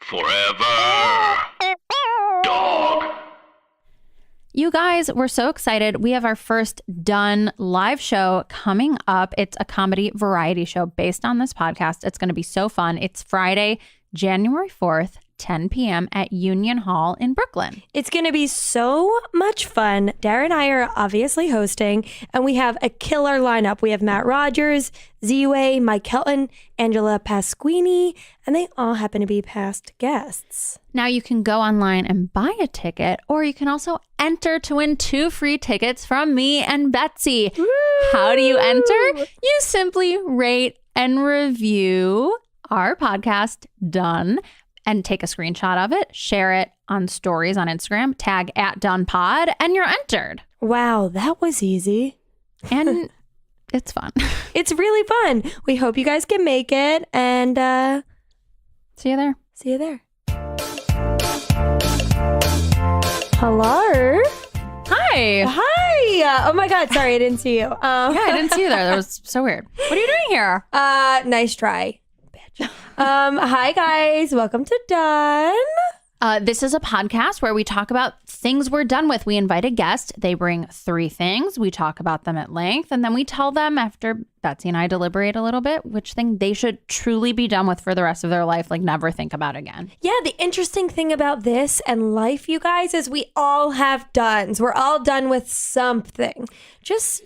Forever. Dog. You guys, we're so excited. We have our first done live show coming up. It's a comedy variety show based on this podcast. It's going to be so fun. It's Friday, January 4th, 10 p.m. at Union Hall in Brooklyn. It's going to be so much fun. Dara and I are obviously hosting, and we have a killer lineup. We have Matt Rogers, Z-Way, Mike Kelton, Angela Pasquini, and they all happen to be past guests. Now you can go online and buy a ticket, or you can also enter to win 2 free tickets from me and Betsy. Woo! How do you enter? You simply rate and review our podcast, Done, and take a screenshot of it, share it on stories on Instagram, tag @DonePod, and you're entered. Wow, that was easy. And it's fun. It's really fun. We hope you guys can make it, and see you there. See you there. Hello. Hi. Hi. Oh my God. Sorry, I didn't see you. Yeah, I didn't see you there. That was so weird. What are you doing here? Nice try. Bitch. Hi guys. Welcome to Done. This is a podcast where we talk about things we're done with. We invite a guest. They bring 3 things. We talk about them at length. And then we tell them, after Betsy and I deliberate a little bit, which thing they should truly be done with for the rest of their life, like never think about again. Yeah, the interesting thing about this and life, you guys, is we all have dones. We're all done with something. Just,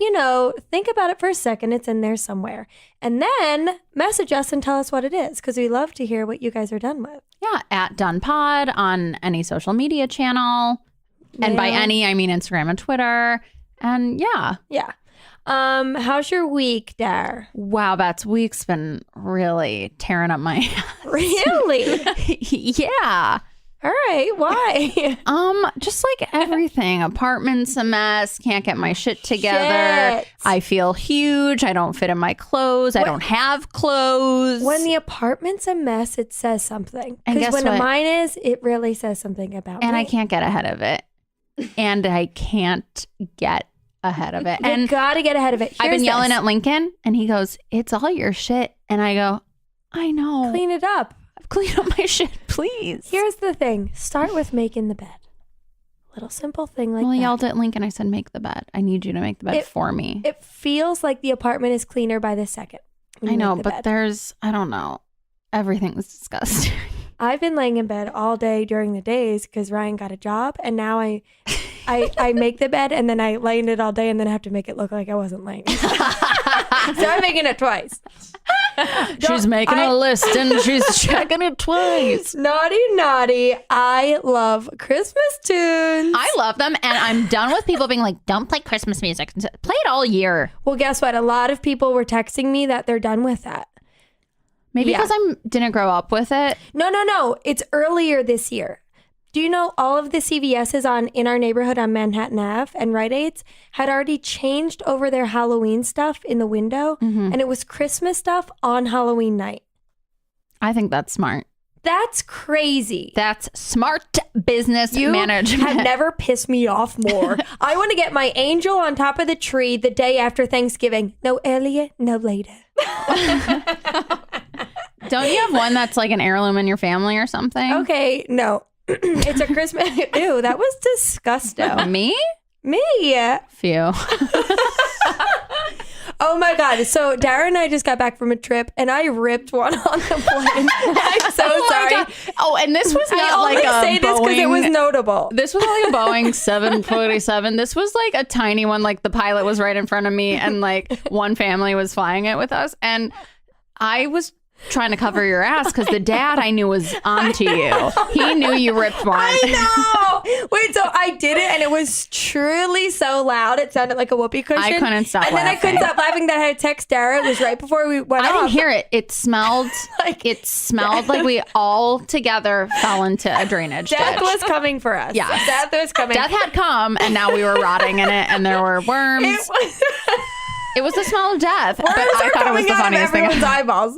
think about it for a second. It's in there somewhere. And then message us and tell us what it is, because we love to hear what you guys are done with. Yeah, @DonePod on any social media channel. And by any, I mean Instagram and Twitter. And yeah. Yeah. How's your week, Dar? Wow, Bets, week's been really tearing up my ass. Really? Yeah. All right. Why? Just like everything. Apartment's a mess. Can't get my shit together. Shit. I feel huge. I don't fit in my clothes. I don't have clothes. When the apartment's a mess, it says something. And Because guess when what? mine is, it really says something about And me. I can't get ahead of it. And I can't get ahead of it. You And gotta get ahead of it. I've been yelling at Lincoln, and he goes, "It's all your shit." And I go, "I know. Clean it up. Clean up my shit, please." Here's the thing. Start with making the bed. Little simple thing like I that. yelled at Lincoln. I said, "Make the bed. I need you to make the bed for me." It feels like the apartment is cleaner by the second. when I you know, make the but bed. I don't know. Everything was disgusting. I've been laying in bed all day during the days because Ryan got a job, and now I make the bed and then I lay in it all day, and then I have to make it look like I wasn't laying. So I'm making it twice. She's making a list and she's checking it twice. Naughty. I love Christmas tunes. I love them, and I'm done with people being like, "Don't play Christmas music. Play it all year." Well, guess what? A lot of people were texting me that they're done with that. Maybe Yeah. because I didn't grow up with it. No. It's earlier this year. Do you know all of the CVS's in our neighborhood on Manhattan Ave and Rite Aids had already changed over their Halloween stuff in the window, and it was Christmas stuff on Halloween night. I think that's smart. That's crazy. That's smart business management. Have never pissed me off more. I want to get my angel on top of the tree the day after Thanksgiving. No earlier, no later. Don't you have one that's like an heirloom in your family or something? Okay, no. It's a Christmas. Ew, that was disgusting. Me? Me. Phew. Oh my God. So Dara and I just got back from a trip and I ripped one on the plane. I'm so sorry. God. Oh, and this was not I only like a say this because it was notable. This was like a Boeing 747. This was like a tiny one. Like the pilot was right in front of me, and like one family was flying it with us. And I was trying to cover your ass because the dad I knew was onto you. He knew you ripped one. I know. Wait, so I did it and it was truly so loud. It sounded like a whoopee cushion. I couldn't stop And then I couldn't laughing. stop laughing that I had to text Dara. It was right before we went I off. didn't hear it. It smelled Like- like we all together fell into a drainage Death ditch. was coming for us. Yes. Death was coming. Death had come, and now we were rotting in it, and there were worms. It was... It was the smell of death, but Worms I are thought it was coming the out of funniest thing. everyone's eyeballs.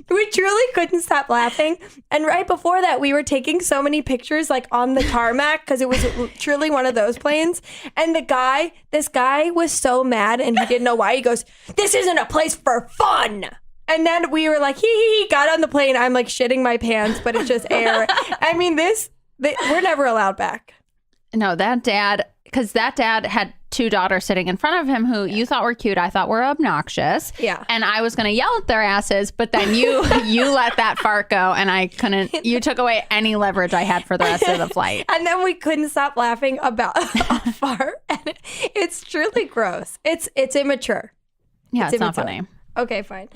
We truly couldn't stop laughing. And right before that, we were taking so many pictures like on the tarmac because it was truly one of those planes. And this guy was so mad and he didn't know why. He goes, "This isn't a place for fun." And then we were like, hee, got on the plane. I'm like shitting my pants, but it's just air. I mean, we're never allowed back. No, that dad had 2 daughters sitting in front of him who you thought were cute. I thought were obnoxious. Yeah. And I was going to yell at their asses, but then you let that fart go and I couldn't. You took away any leverage I had for the rest of the flight. And then we couldn't stop laughing about a fart. And it's truly gross. It's immature. Yeah, it's not funny. Okay, fine.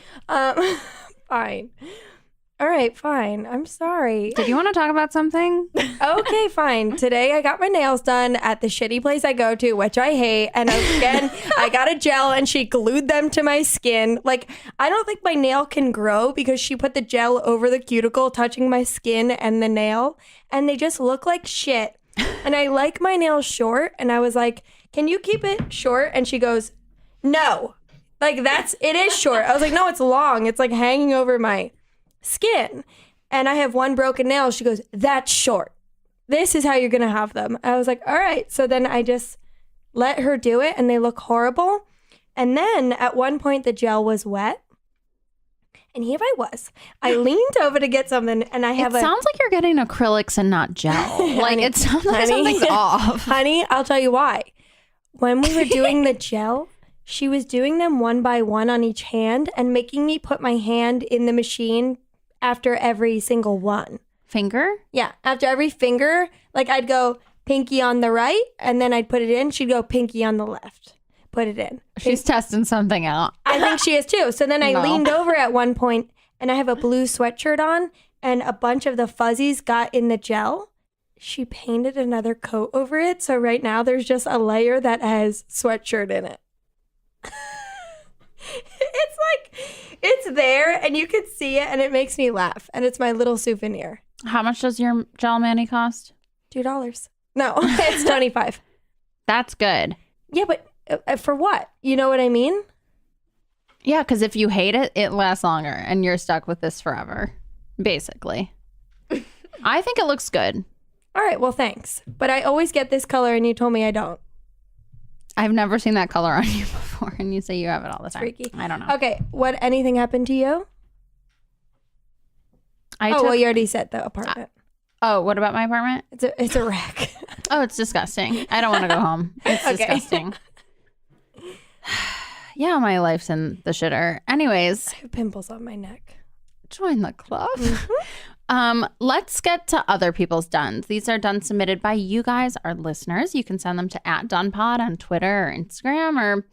Fine. All right, fine. I'm sorry. Did you want to talk about something? Okay, fine. Today I got my nails done at the shitty place I go to, which I hate. And again, I got a gel and she glued them to my skin. Like, I don't think my nail can grow because she put the gel over the cuticle, touching my skin and the nail. And they just look like shit. And I like my nails short. And I was like, can you keep it short? And she goes, no. Like, it is short. I was like, no, it's long. It's like hanging over my skin. And I have one broken nail. She goes, that's short. This is how you're going to have them. I was like, all right. So then I just let her do it and they look horrible. And then at one point the gel was wet. And here I was. I leaned over to get something and I have sounds like you're getting acrylics and not gel. Like it sounds like something's off. Honey, I'll tell you why. When we were doing the gel, she was doing them one by one on each hand and making me put my hand in the machine after every single one. Finger? Yeah. After every finger, like I'd go pinky on the right and then I'd put it in. She'd go pinky on the left. Put it in. She's testing something out. I think she is too. So then I leaned over at one point and I have a blue sweatshirt on and a bunch of the fuzzies got in the gel. She painted another coat over it. So right now there's just a layer that has sweatshirt in it. It's like, it's there and you can see it and it makes me laugh. And it's my little souvenir. How much does your gel mani cost? $2. No, it's $25. That's good. Yeah, but for what? You know what I mean? Yeah, because if you hate it, it lasts longer and you're stuck with this forever, basically. I think it looks good. All right, well, thanks. But I always get this color and you told me I don't. I've never seen that color on you before, and you say you have it all the time. Freaky. I don't know. Okay, anything happened to you? Well, you already said the apartment. What about my apartment? It's a wreck. Oh, it's disgusting. I don't want to go home. It's disgusting. Yeah, my life's in the shitter. Anyways. I have pimples on my neck. Join the club. Let's get to other people's duns. These are duns submitted by you guys, our listeners. You can send them to @dunpod on Twitter or Instagram or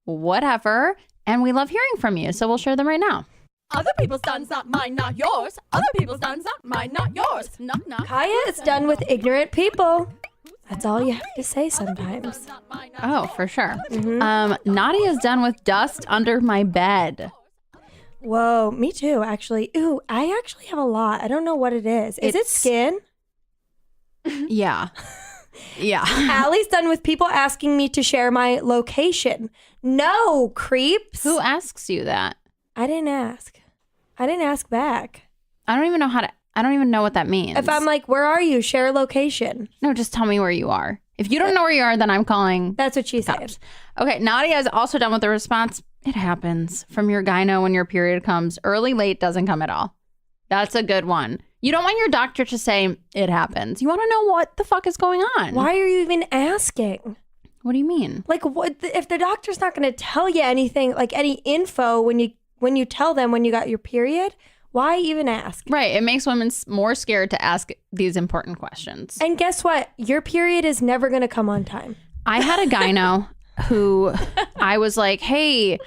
whatever. And we love hearing from you. So we'll share them right now. Other people's duns, not mine, not yours. Other people's duns, not mine, not yours. Knock, knock. Kaya is done with ignorant people. That's all you have to say sometimes. Oh, for sure. Nadia's done with dust under my bed. Whoa, me too, actually. Ooh, I actually have a lot. I don't know what it is. Is it skin? Yeah. Yeah. Allie's done with people asking me to share my location. No, creeps. Who asks you that? I didn't ask. I didn't ask back. I don't even know what that means. If I'm like, where are you? Share location. No, just tell me where you are. If you don't know where you are, then I'm calling. That's what she said. Okay, Nadia is also done with the response. It happens from your gyno when your period comes. Early, late, doesn't come at all. That's a good one. You don't want your doctor to say it happens. You want to know what the fuck is going on. Why are you even asking? What do you mean? Like, what if the doctor's not going to tell you anything, like any info when you tell them when you got your period? Why even ask? Right. It makes women more scared to ask these important questions. And guess what? Your period is never going to come on time. I had a gyno who I was like, hey,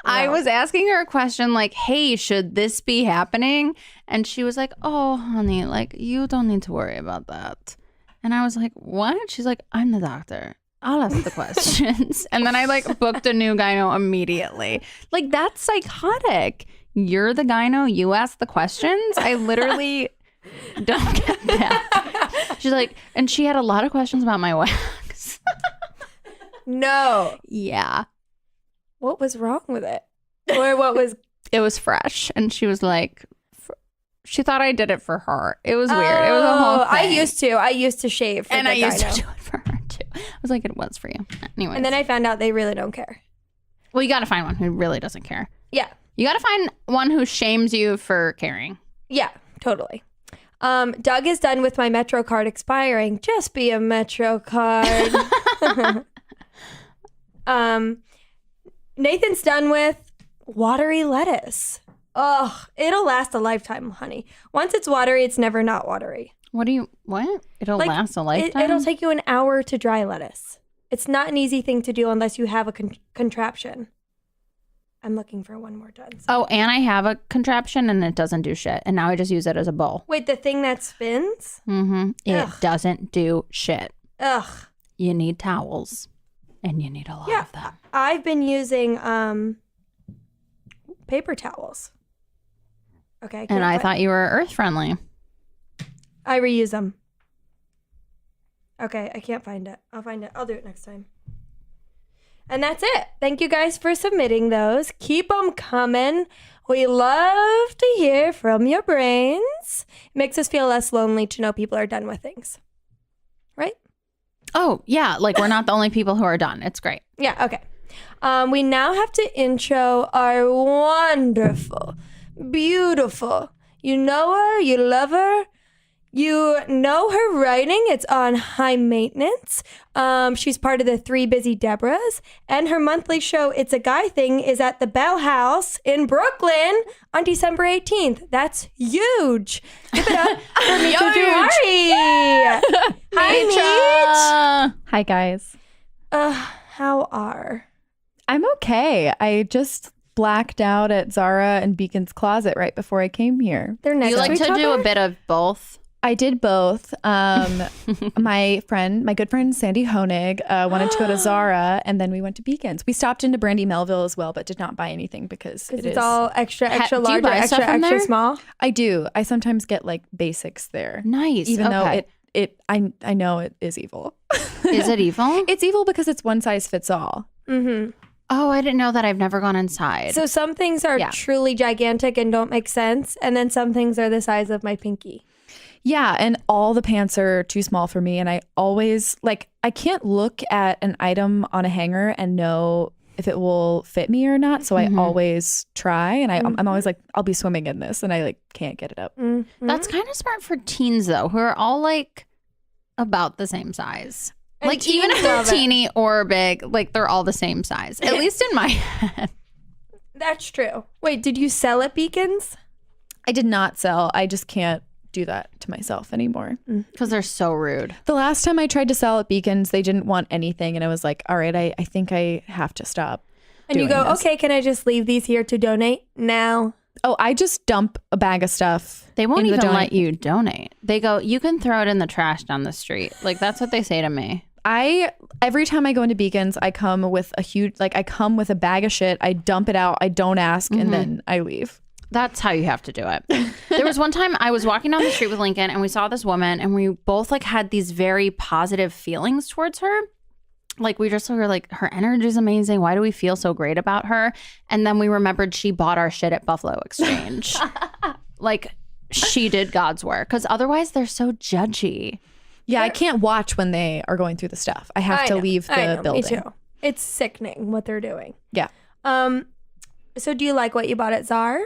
I was asking her a question like, hey, should this be happening? And she was like, oh, honey, like, you don't need to worry about that. And I was like, what? She's like, I'm the doctor. I'll ask the questions. And then I like booked a new gyno immediately. Like, that's psychotic. You're the gyno. You ask the questions. I literally don't get that. She's like, and she had a lot of questions about my wax. No. Yeah. What was wrong with it? Or what was... It was fresh. And she was like, she thought I did it for her. It was weird. It was a whole thing. I used to shave for and the I used gyno. to do it for her too. I was like, it was for you. Anyway. And then I found out they really don't care. Well, you got to find one who really doesn't care. Yeah. You got to find one who shames you for caring. Yeah, totally. Doug is done with my Metro card expiring. Just be a Metro card. Nathan's done with watery lettuce. Ugh, it'll last a lifetime, honey. Once it's watery, it's never not watery. What? It'll last a lifetime? It'll take you an hour to dry lettuce. It's not an easy thing to do unless you have a contraption. I'm looking for one more done. So. Oh, and I have a contraption and it doesn't do shit. And now I just use it as a bowl. Wait, the thing that spins? Mm-hmm. It Ugh. doesn't do shit. Ugh. You need towels. And you need a lot of them. I've been using paper towels. Okay. And I thought you were earth friendly. I reuse them. Okay, I can't find it. I'll find it. I'll do it next time. And that's it. Thank you guys for submitting those. Keep them coming. We love to hear from your brains. It makes us feel less lonely to know people are done with things. Right? Oh, yeah. Like we're not the only people who are done. It's great. Yeah, okay. We now have to intro our wonderful, beautiful, you know her, you love her, you know her writing. It's on high maintenance. She's part of the Three Busy Debras. And her monthly show, It's a Guy Thing, is at the Bell House in Brooklyn on December 18th. That's huge. Give it up for Mitra Jouhari. Hi, Meech. Hi, guys. How are? I'm okay. I just blacked out at Zara and Beacon's Closet right before I came here. They're next You like to each to do other? a bit of both. I did both. My good friend Sandy Honig wanted to go to Zara, and then we went to Beacon's. We stopped into Brandy Melville as well, but did not buy anything because It's all extra do you large, or buy extra, stuff in extra there? small. I do. I sometimes get like basics there, Nice. even Okay. though I know it is evil. Is it evil? It's evil because it's one size fits all. Mm-hmm. Oh, I didn't know that. I've never gone inside. So some things are Yeah. truly gigantic and don't make sense, and then some things are the size of my pinky. Yeah, and all the pants are too small for me. And I always, I can't look at an item on a hanger and know if it will fit me or not. So I always try. And I'm always like, I'll be swimming in this. And I can't get it up. Mm-hmm. That's kind of smart for teens, though, who are all about the same size. And Even teens if they're love it. teeny or big, they're all the same size, at least in my head. That's true. Wait, did you sell at Beacons? I did not sell. I just can't do that to myself anymore. Because they're so rude. The last time I tried to sell at Beacons, they didn't want anything. And I was like, all right, I think I have to stop. And you doing go, this. okay, can I just leave these here to donate now? Oh, I just dump a bag of stuff. They won't into the even donate- let you donate. They go, you can throw it in the trash down the street. That's what they say to me. Every time I go into Beacons, I come with a bag of shit. I dump it out. I don't ask, and then I leave. That's how you have to do it. There was one time I was walking down the street with Lincoln and we saw this woman and we both had these very positive feelings towards her. We just were like, her energy is amazing. Why do we feel so great about her? And then we remembered she bought our shit at Buffalo Exchange. She did God's work, because otherwise they're so judgy. Yeah, I can't watch when they are going through the stuff. I have to leave the building. Me too. It's sickening what they're doing. Yeah, So do you like what you bought at Zara?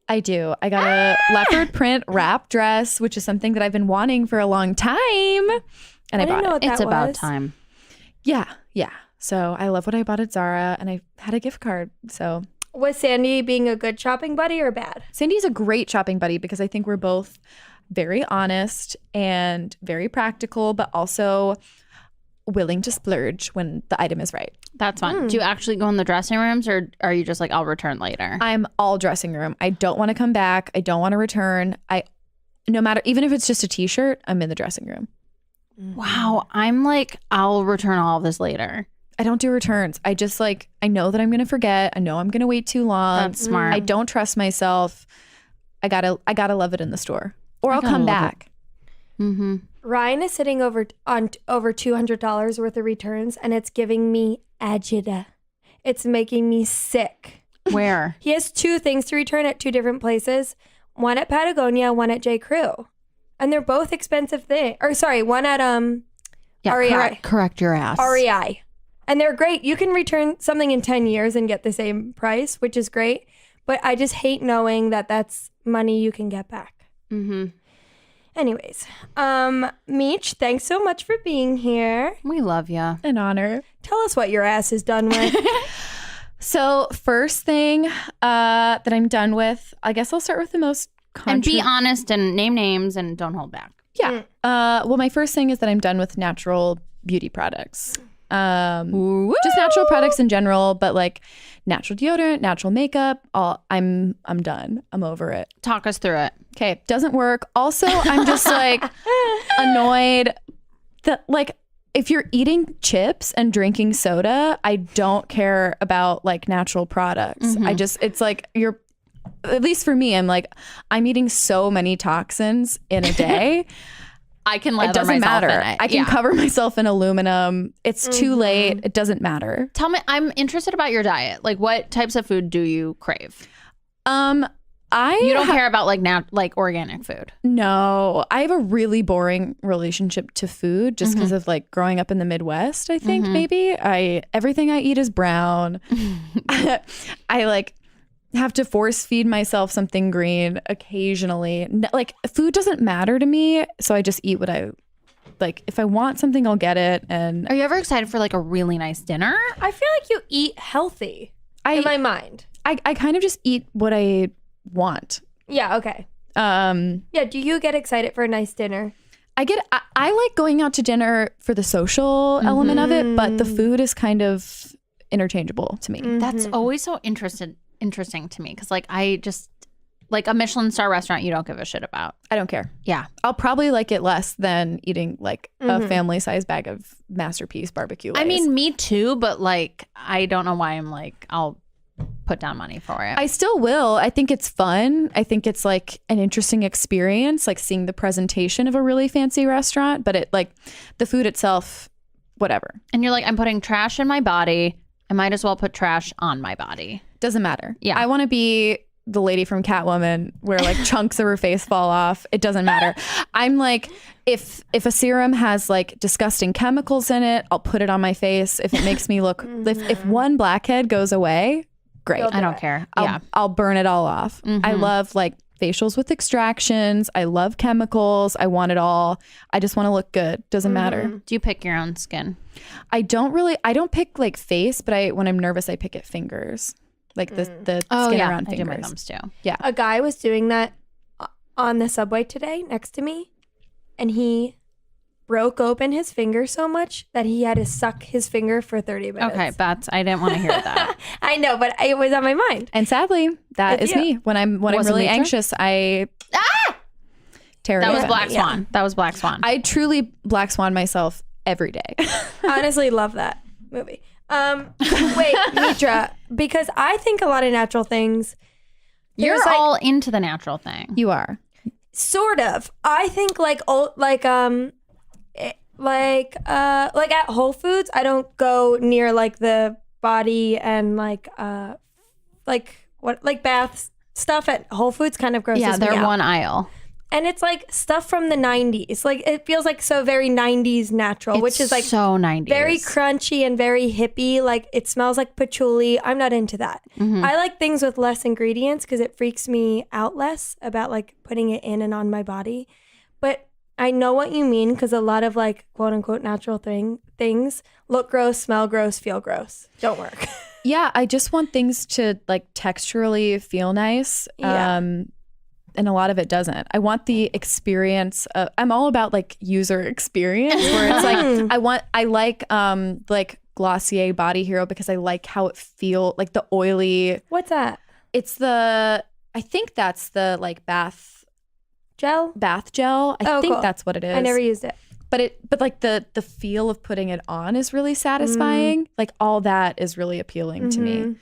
I do. I got a leopard print wrap dress, which is something that I've been wanting for a long time, and I didn't bought know it. what It's that about was. time. Yeah. So I love what I bought at Zara, and I had a gift card. So Was Sandy being a good shopping buddy or bad? Sandy's a great shopping buddy because I think we're both very honest and very practical, but also willing to splurge when the item is right. That's fun. Do you actually go in the dressing rooms, or are you just I'll return later? I'm all dressing room. I don't want to come back. I don't want to return. No matter, even if it's just a t-shirt, I'm in the dressing room. Wow. I'm I'll return all of this later. I don't do returns. I just I know that I'm going to forget. I know I'm going to wait too long. That's smart. I don't trust myself. I gotta love it in the store, or I'll gotta come love it. back. Mm-hmm. Ryan is sitting over $200 worth of returns, and it's giving me agita. It's making me sick. Where? He has 2 things to return at 2 different places. One at Patagonia, one at J. Crew. And they're both expensive things. Or sorry, one at Yeah, REI. correct your ass. REI. And they're great. You can return something in 10 years and get the same price, which is great. But I just hate knowing that that's money you can get back. Mm-hmm. Anyways, Meech, thanks so much for being here. We love ya. An honor. Tell us what your ass is done with. So first thing that I'm done with, I guess I'll start with the most And be honest and name names and don't hold back. Yeah. Well, my first thing is that I'm done with natural beauty products. Just natural products in general, but like natural deodorant, natural makeup, I'm done. I'm over it. Talk us through it. Okay, doesn't work. Also, I'm just like annoyed that like if you're eating chips and drinking soda, I don't care about like natural products. It's like at least for me, I'm like, I'm eating so many toxins in a day. I can It lather doesn't myself matter. in it. I can cover myself in aluminum. It's too late. It doesn't matter. Tell me, I'm interested about your diet. Like, what types of food do you crave? You don't care about like organic food. No, I have a really boring relationship to food just because of like growing up in the Midwest. I think maybe everything I eat is brown. I like have to force feed myself something green occasionally. Like food doesn't matter to me, so I just eat what I like. If I want something, I'll get it. And Are you ever excited for like a really nice dinner? I feel like you eat healthy in my mind. I kind of just eat what I want. Yeah, okay. Yeah, do you get excited for a nice dinner? I like going out to dinner for the social element of it, but the food is kind of interchangeable to me. That's always so interesting to me because like I just like a Michelin star restaurant you don't give a shit about. I don't care. Yeah. I'll probably like it less than eating like a family size bag of Masterpiece barbecue Lays. I mean, me too, but like I don't know why I'm like I'll put down money for it. I still will. I think it's fun. I think it's like an interesting experience, like seeing the presentation of a really fancy restaurant, but it like the food itself, whatever. And you're like, I'm putting trash in my body. I might as well put trash on my body. Doesn't matter. Yeah. I want to be the lady from Catwoman where like chunks of her face fall off. It doesn't matter. I'm like, if a serum has like disgusting chemicals in it, I'll put it on my face. If it makes me look, if one blackhead goes away, great. I don't care. I'll burn it all off. I love like facials with extractions. I love chemicals. I want it all. I just want to look good. Doesn't matter. Do you pick your own skin? I don't pick like face, but when I'm nervous, I pick at fingers. Like the skin around fingers. I do my thumbs too. Yeah. A guy was doing that on the subway today next to me, and he broke open his finger so much that he had to suck his finger for 30 minutes. Okay, I didn't want to hear that. I know, but it was on my mind. And sadly, that It's is you. me. When I'm really Mitra? anxious, I tear it That was open. Black Swan. That was Black Swan. I truly Black Swan myself every day. Honestly, love that movie. Wait, Mitra, because I think a lot of natural things. You're there's, like, all into the natural thing. You are. sort of. I think like at Whole Foods, I don't go near like the body and like bath stuff at Whole Foods kind of grosses Yeah, me they're out. one aisle. And it's like stuff from the 90s. Like it feels like so very 90s natural, which is like so 90s. very crunchy and very hippie. Like it smells like patchouli. I'm not into that. I like things with less ingredients because it freaks me out less about like putting it in and on my body. But I know what you mean because a lot of like quote unquote natural things look gross, smell gross, feel gross. Don't work. Yeah, I just want things to like texturally feel nice. Yeah. And a lot of it doesn't. I want the experience. I'm all about like user experience where it's like I like Glossier Body Hero because I like how it feels like the oily. What's that? It's I think that's the like bath Gel? gel. I think cool. that's what it is. I never used it. But like the feel of putting it on is really satisfying. Like all that is really appealing to me.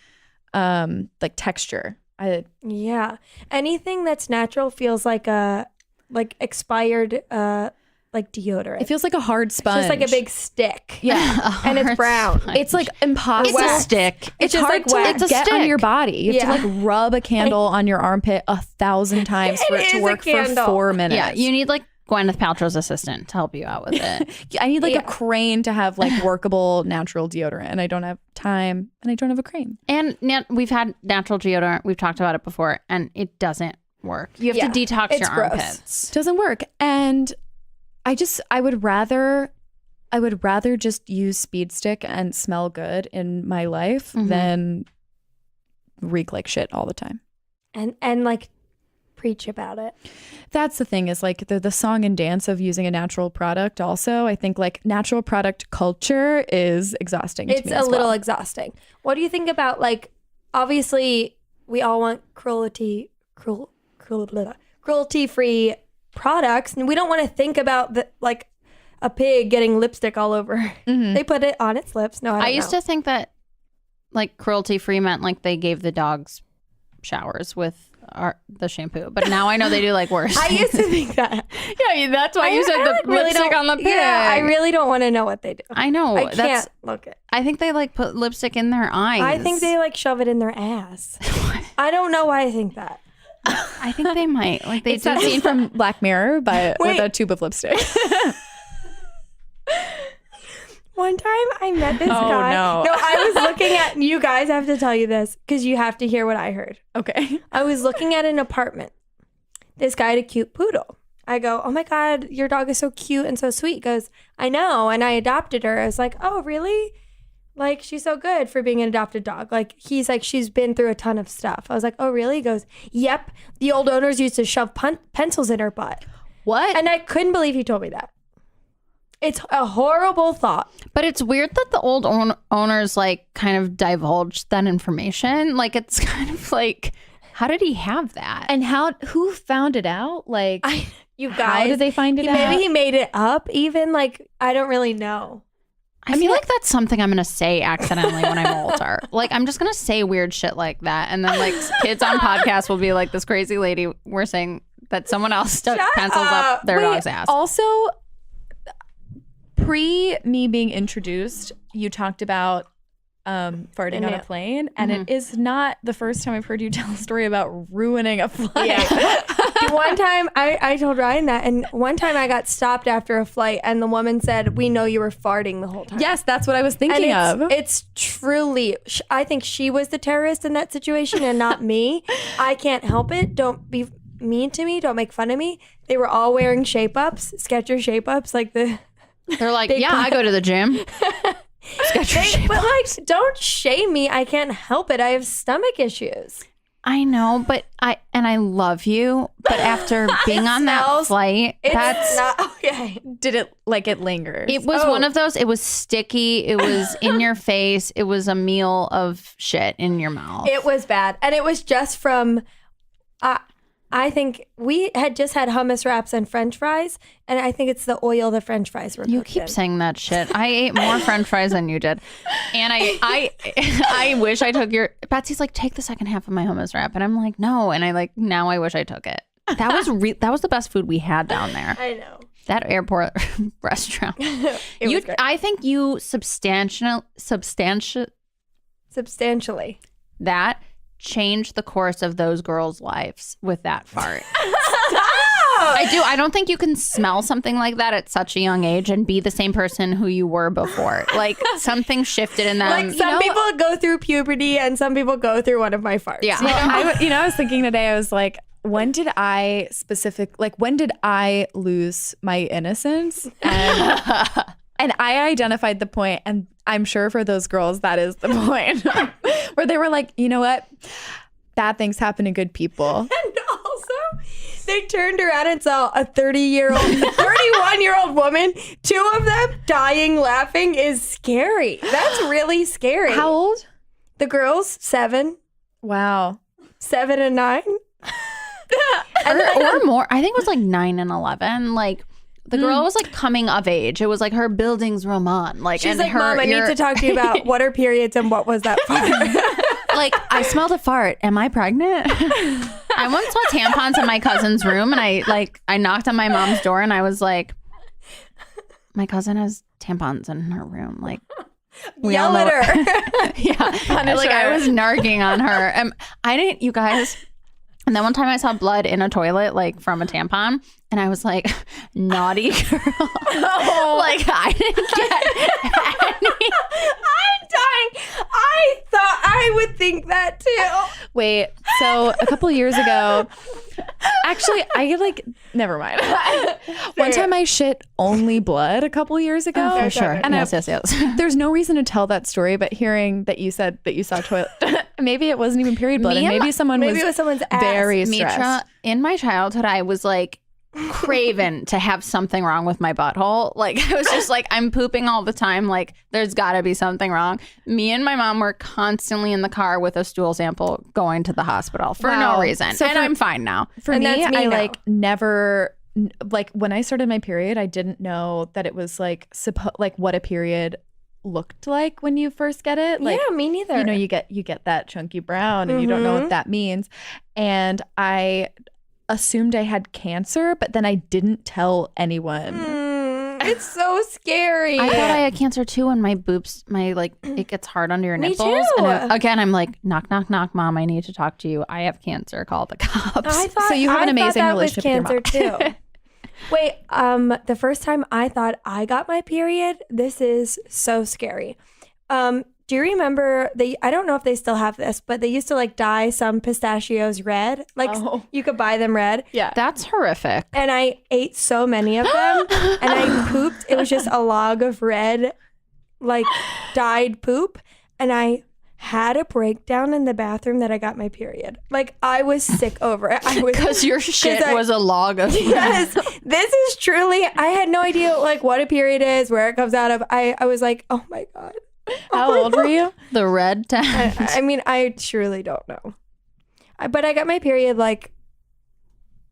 Like texture. Yeah. Anything that's natural feels like a expired like deodorant. It feels like a hard sponge. It's just like a big stick. Yeah. And it's brown. It's like impossible. It's a stick. It's just hard like to wax. like, get on your body. You have to Yeah. like rub a candle on your armpit 1,000 times for it It to is a work for candle. 4 minutes. Yeah, you need like Gwyneth Paltrow's assistant to help you out with it. I need like a crane to have like workable natural deodorant, and I don't have time, and I don't have a crane. And we've had natural deodorant. We've talked about it before, and it doesn't work. You have to detox your armpits. Doesn't work. And I would rather just use Speed Stick and smell good in my life than reek like shit all the time. And like preach about it. That's the thing, is like the song and dance of using a natural product. Also, I think like natural product culture is exhausting. It's a little exhausting. What do you think about, like, obviously we all want cruelty-free products, and we don't want to think about like a pig getting lipstick all over. They put it on its lips. No, I used to think that like cruelty-free meant like they gave the dogs showers with the shampoo, but now I know they do like worse. I used to think that. Yeah, that's why you said the lipstick on the pig. Yeah, I really don't want to know what they do. I know. I can't look it. I think they like put lipstick in their eyes. I think they like shove it in their ass. I don't know why I think that. I think they might. Like they It's that scene from Black Mirror, but with a tube of lipstick. One time I met this guy. No. No, I was looking at, you guys, I have to tell you this because you have to hear what I heard. Okay. I was looking at an apartment. This guy had a cute poodle. I go, oh my God, your dog is so cute and so sweet. He goes, I know. And I adopted her. I was like, oh, really? Like, she's so good for being an adopted dog. Like, he's like, she's been through a ton of stuff. I was like, oh, really? He goes, yep. The old owners used to shove pencils in her butt. What? And I couldn't believe he told me that. It's a horrible thought. But it's weird that the old owners like kind of divulged that information. Like, it's kind of like, how did he have that? And who found it out? Like, You guys, how did they find it out? Maybe he made it up even. Like, I don't really know. I feel like that's something I'm going to say accidentally when I'm older. Like, I'm just going to say weird shit like that. And then, like, kids on podcasts will be like, this crazy lady, we're saying that someone else stuck pencils up their dog's ass. Also, pre me being introduced, you talked about farting on a plane. And it is not the first time I've heard you tell a story about ruining a flight. Yeah. One time I told Ryan that, and one time I got stopped after a flight and the woman said, we know you were farting the whole time. Yes, that's what I was thinking of. It's truly, I think she was the terrorist in that situation and not me. I can't help it. Don't be mean to me. Don't make fun of me. They were all wearing shape-ups, Skechers shape-ups, like the... They're like, yeah, I go to the gym. But like, don't shame me. I can't help it. I have stomach issues. I know, but I love you. But after being on that flight, that's not okay. Did it it lingered? It was one of those. It was sticky. It was in your face. It was a meal of shit in your mouth. It was bad, and it was just from. I think we had just had hummus wraps and French fries, and I think it's the oil the French fries were cooked You keep in. saying that shit. I ate more French fries than you did, and I wish I took your. Betsy's like, take the second half of my hummus wrap, and I'm like, no, and now I wish I took it. That was the best food we had down there. I know that airport restaurant. it was great. I think you substantially that changed the course of those girls' lives with that fart. I do. I don't think you can smell something like that at such a young age and be the same person who you were before. Like, something shifted in them. Like, some people go through puberty and some people go through one of my farts. Yeah. I was thinking today, I was like, when did I lose my innocence? And I identified the point, and I'm sure for those girls, that is the point where they were like, you know what? Bad things happen to good people. And also, they turned around and saw a 31-year-old woman, two of them dying laughing is scary. That's really scary. How old? The girls, 7. Wow. 7 and 9. or more. I think it was like 9 and 11. Like, the girl was like coming of age. It was like her Bildungsroman. Like, she's and like, Mom, I need to talk to you about what are periods and what was that fart? Like, I smelled a fart. Am I pregnant? I once saw tampons in my cousin's room, and I knocked on my mom's door, and I was like, my cousin has tampons in her room. Like, yell at her. Yeah. Like, I was narking on her. You guys, And then one time I saw blood in a toilet, like from a tampon, and I was like, naughty girl. Like I didn't get any. I'm dying. I thought I would think that too. Wait, so a couple years ago, actually, I like, never mind. One time I shit only blood a couple years ago. For sure. And yes. there's no reason to tell that story, but hearing that you said that you saw toilet, maybe it wasn't even period blood, Me and and maybe someone maybe was it was someone's ass. very stressed. Mitra, in my childhood, I was like craven to have something wrong with my butthole. Like I was just like, I'm pooping all the time. Like there's got to be something wrong. Me and my mom were constantly in the car with a stool sample going to the hospital for no reason. So I'm fine now. For And me, that's me I now. like never, like when I started my period, I didn't know that it was like like what a period looked like when you first get it. Like, yeah, me neither. you know, you get that chunky brown and you don't know what that means. And I assumed I had cancer, but then I didn't tell anyone. It's so scary. I thought I had cancer too, and my boobs, it gets hard under your Me nipples. too. And again, I'm like, knock, knock, knock, mom, I need to talk to you. I have cancer. Call the cops. I thought So you have an I thought amazing that was relationship with your cancer too. Wait, the first time I thought I got my period, this is so scary. Do you remember I don't know if they still have this, but they used to like dye some pistachios red. Like you could buy them red. Yeah. That's horrific. And I ate so many of them and I pooped. It was just a log of red, like dyed poop. And I had a breakdown in the bathroom that I got my period. Like I was sick over it. Because your shit was a log of Yes, this is truly, I had no idea like what a period is, where it comes out of. I was like, oh my God. How old were you? the red tent. I mean, I truly don't know. But I got my period like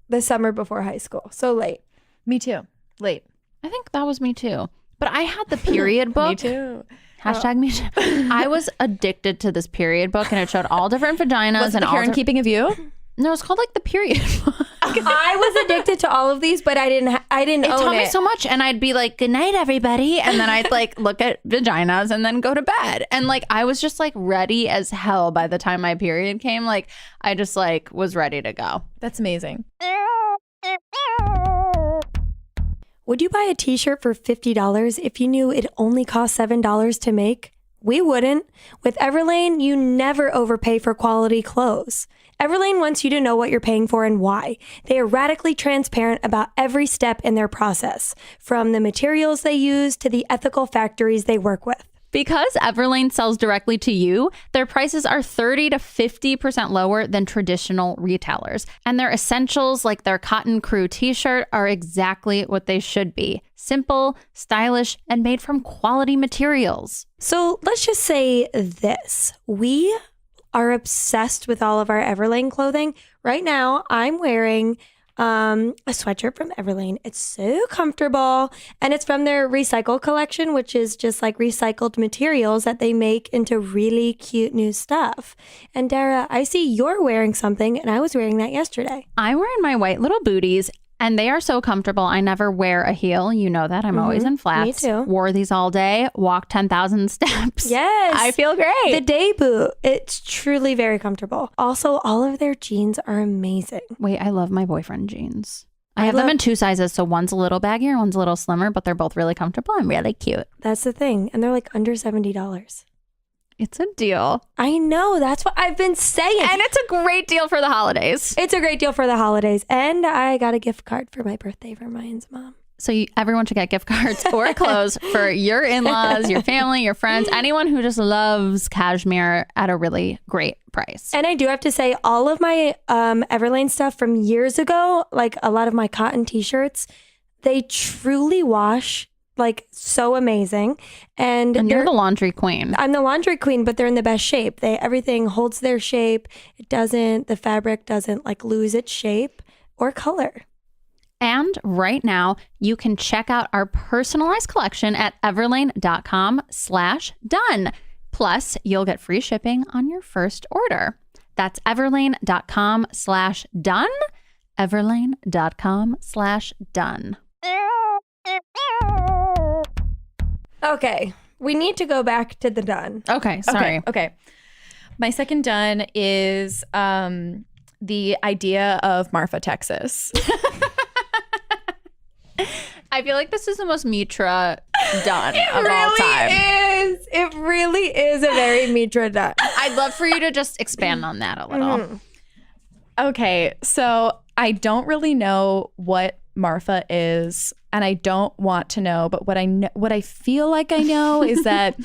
the summer before high school. So late. Me too. Late. I think that was me too. But I had the period book. Me too. Hashtag me too. I was addicted to this period book, and it showed all different vaginas Was it and the all. Care and Keeping of You? No, it's called like the period book. I was addicted to all of these, but I didn't It own taught me it. so much, and I'd be like, "Good night, everybody," and then I'd like look at vaginas and then go to bed, and like I was just like ready as hell by the time my period came. Like I just like was ready to go. That's amazing. Would you buy a t-shirt for $50 if you knew it only cost $7 to make? We wouldn't. With Everlane, you never overpay for quality clothes. Everlane wants you to know what you're paying for and why. They are radically transparent about every step in their process, from the materials they use to the ethical factories they work with. Because Everlane sells directly to you, their prices are 30 to 50% lower than traditional retailers. And their essentials, like their Cotton Crew t-shirt, are exactly what they should be. Simple, stylish, and made from quality materials. So let's just say this. We are obsessed with all of our Everlane clothing. Right now, I'm wearing a sweatshirt from Everlane. It's so comfortable, and it's from their recycle collection, which is just like recycled materials that they make into really cute new stuff. And Dara, I see you're wearing something, and I was wearing that yesterday. I'm wearing my white little booties, and they are so comfortable. I never wear a heel. You know that. I'm always in flats. Me too. Wore these all day. Walked 10,000 steps. Yes. I feel great. The day boot. It's truly very comfortable. Also, all of their jeans are amazing. Wait, I love my boyfriend jeans. I have them in 2 sizes, so one's a little baggier, one's a little slimmer, but they're both really comfortable and really cute. That's the thing. And they're like under $70. It's a deal. I know. That's what I've been saying. And it's a great deal for the holidays. It's a great deal for the holidays. And I got a gift card for my birthday from Ryan's mom. So everyone should get gift cards or clothes for your in-laws, your family, your friends, anyone who just loves cashmere at a really great price. And I do have to say, all of my Everlane stuff from years ago, like a lot of my cotton t-shirts, they truly wash like so amazing. And you're the laundry queen. I'm the laundry queen, but they're in the best shape. Everything holds their shape. The fabric doesn't like lose its shape or color. And right now, you can check out our personalized collection at everlane.com/done. Plus, you'll get free shipping on your first order. That's everlane.com/done. everlane.com/done. Okay, we need to go back to the done. Okay, sorry. Okay. My second done is the idea of Marfa, Texas. I feel like this is the most Mitra done of all time. It really is a very Mitra done. I'd love for you to just expand on that a little. Okay, so I don't really know what Marfa is, and I don't want to know, but what I feel like I know is that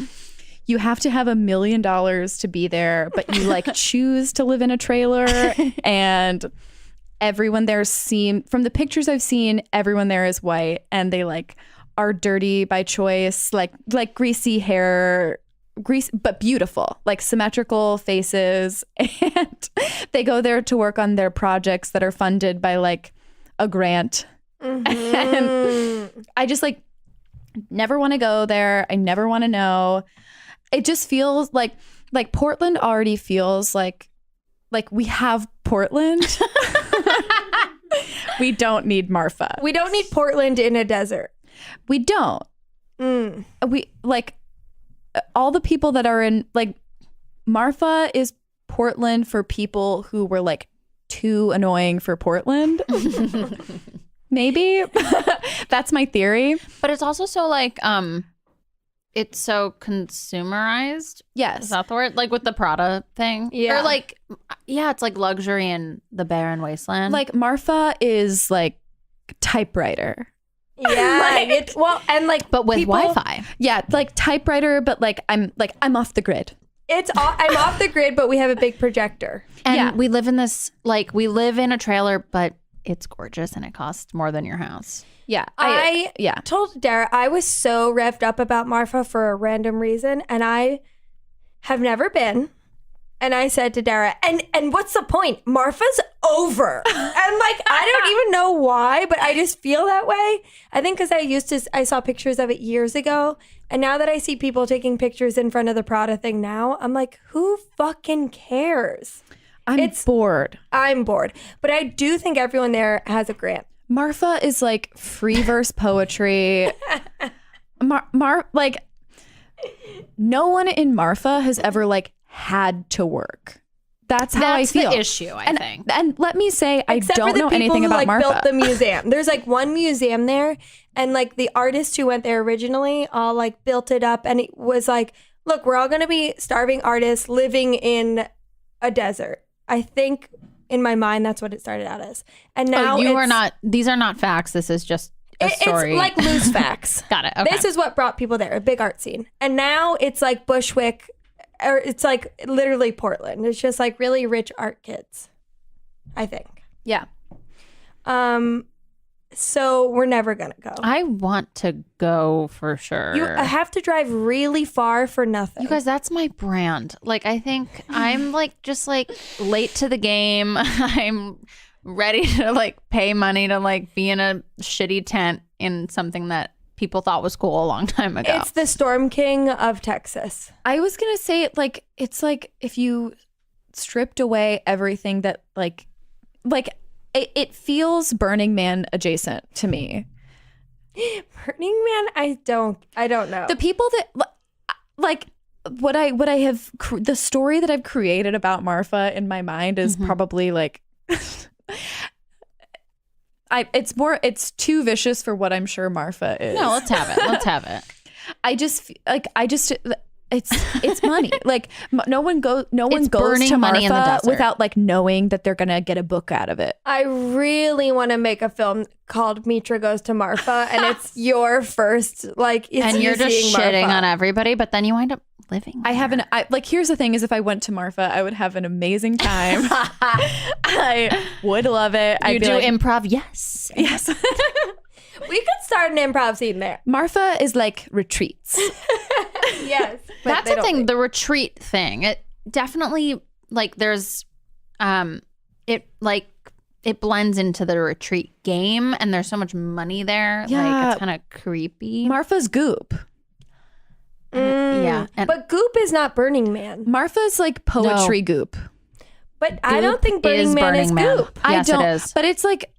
you have to have $1 million to be there, but you like choose to live in a trailer, and everyone there from the pictures I've seen, everyone there is white, and they like are dirty by choice, like greasy hair, but beautiful, like symmetrical faces, and they go there to work on their projects that are funded by like a grant. And I just like never want to go there. I never want to know. It just feels like Portland already feels like we have Portland. We don't need Marfa. We don't need Portland in a desert. We don't. We like all the people that are in like Marfa is Portland for people who were like too annoying for Portland. Maybe. That's my theory. But it's also so like it's so consumerized. Yes. Is that the word? Like with the Prada thing? Yeah. Or like, yeah, it's like luxury in the barren wasteland. Like Marfa is like typewriter. Yeah. but with people- Wi-Fi. Yeah, like typewriter, but like I'm off the grid. I'm off the grid, but we have a big projector. And Yeah. we live in this, like, we live in a trailer, but it's gorgeous and it costs more than your house. Yeah. I yeah. told Dara I was so revved up about Marfa for a random reason, and I have never been. And I said to Dara, and what's the point? Marfa's over. And like, I don't even know why, but I just feel that way. I think because I saw pictures of it years ago. And now that I see people taking pictures in front of the Prada thing now, I'm like, who fucking cares? I'm bored. I'm bored. But I do think everyone there has a grant. Marfa is like free verse poetry. Like no one in Marfa has ever like had to work. That's how I feel. That's the issue, I think. And let me say, Except I for don't the know people anything who, about like, Marfa. built the museum. There's like one museum there, and like the artists who went there originally all like built it up, and it was like, look, we're all going to be starving artists living in a desert. I think in my mind that's what it started out as, and now these are not facts. This is just a story. It's like loose facts. Got it. Okay. This is what brought people there, a big art scene, and now it's like Bushwick. Or it's like literally Portland. It's just like really rich art kids, I think. Yeah. So we're never gonna go. I want to go for sure. You have to drive really far for nothing. You guys, that's my brand. Like, I think I'm like just like late to the game. I'm ready to like pay money to like be in a shitty tent in something that people thought was cool a long time ago. It's the Storm King of Texas. I was gonna say like it's like if you stripped away everything that like it feels Burning Man adjacent to me. Burning Man, I don't know. The people that like what I have the story that I've created about Marfa in my mind is probably like it's too vicious for what I'm sure Marfa is. No, let's have it. Let's have it. It's money. Like no one goes burning to money in the Marfa desert. without like knowing that they're gonna get a book out of it. I really want to make a film called Mitra Goes to Marfa, and it's your first like. It's And you're just seeing shitting Marfa. on everybody, but then you wind up living there. Like here's the thing is if I went to Marfa, I would have an amazing time. I would love it. You I'd be do like, improv? Yes. yes. We could start an improv scene there. Marfa is like retreats. Yes, but That's they the don't thing, think. the retreat thing. It definitely like there's it blends into the retreat game and there's so much money there. Yeah. Like it's kind of creepy. Marfa's goop. Yeah. And But Goop is not Burning Man. Marfa's like poetry goop. But I Goop don't think Burning is Man is Burning Man. Goop. Yes, I don't, it is. but it's like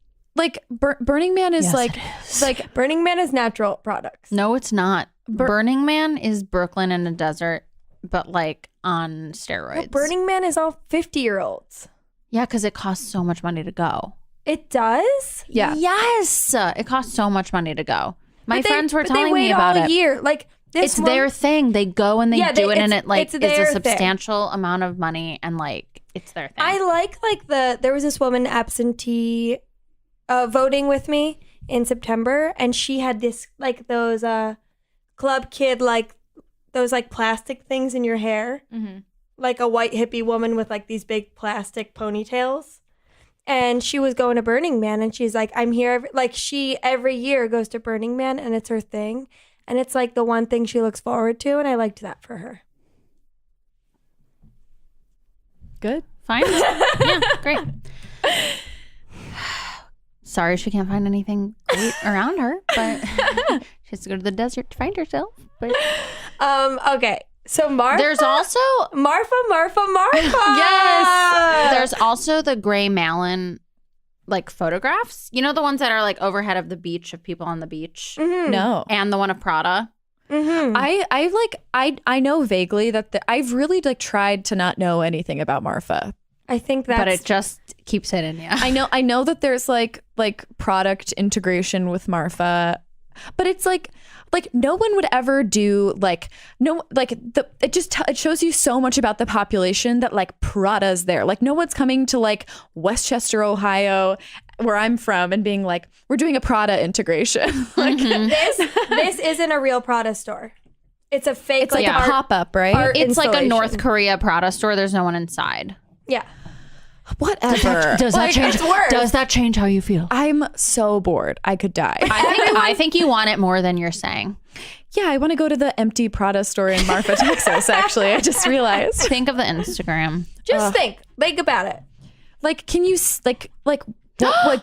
Burning Man is Yes, like it like Burning Man is natural products. no, it's not. Burning Man is Brooklyn in a desert, but like on steroids. No, Burning Man is all 50-year-olds. Yeah, because it costs so much money to go. It does? Yeah. Yes. It costs so much money to go. My friends were But telling they wait me about all it. year. Like this It's their thing. They go and they do it, and it it's is their a thing. substantial amount of money, and like it's their thing. I like there was this woman absentee voting with me in September, and she had this like those club kid like those like plastic things in your hair, like a white hippie woman with like these big plastic ponytails. And she was going to Burning Man, and she's like, I'm here. Like she every year goes to Burning Man, and it's her thing. And it's like the one thing she looks forward to. And I liked that for her. Good. Fine. Yeah, great. Sorry she can't find anything great around her, but she has to go to the desert to find herself. But Okay. So Marfa. there's also Marfa. yes. There's also the gray Malin like photographs. You know the ones that are like overhead of the beach of people on the beach, No. and the one of Prada. I know vaguely that I've really like tried to not know anything about Marfa. I think that's But it just keeps hitting you. I know that there's like product integration with Marfa, but it's like no one would ever do it shows you so much about the population that like Prada's there. Like no one's coming to like Westchester, Ohio, where I'm from, and being like, we're doing a Prada integration. Like this isn't a real Prada store. It's a fake. it's like Yeah. a pop up, right? art It's like a installation. North Korea Prada store. There's no one inside. Yeah. Whatever. Does that change? it's worse. Does that change how you feel? I'm so bored. I could die. I think you want it more than you're saying. Yeah, I want to go to the empty Prada store in Marfa, Texas. Actually, I just realized. Think of the Instagram. Just think about it. Like, can you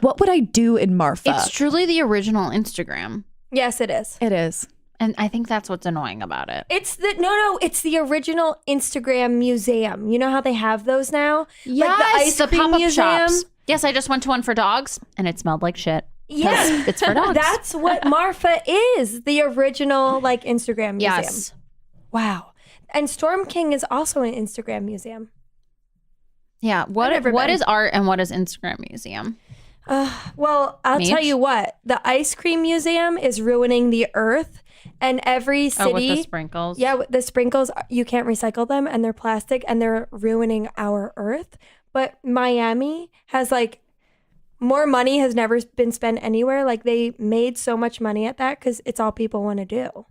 what would I do in Marfa? It's truly the original Instagram. Yes, it is. It is. And I think that's what's annoying about it. It's it's the original Instagram museum. You know how they have those now? Yes, like the ice cream pop-up museum. shops. Yes, I just went to one for dogs and it smelled like shit. 'Cause Yeah, it's for dogs. That's what Marfa is. The original like Instagram museum. yes. Wow. And Storm King is also an Instagram museum. Yeah. I've What never been. is art and what is Instagram museum? Well, I'll tell Meech? you what. The ice cream museum is ruining the earth, and every city. Oh, with the sprinkles. Yeah, the sprinkles, you can't recycle them, and they're plastic, and they're ruining our earth. But Miami has like more money has never been spent anywhere. Like they made so much money at that because it's all people want to do.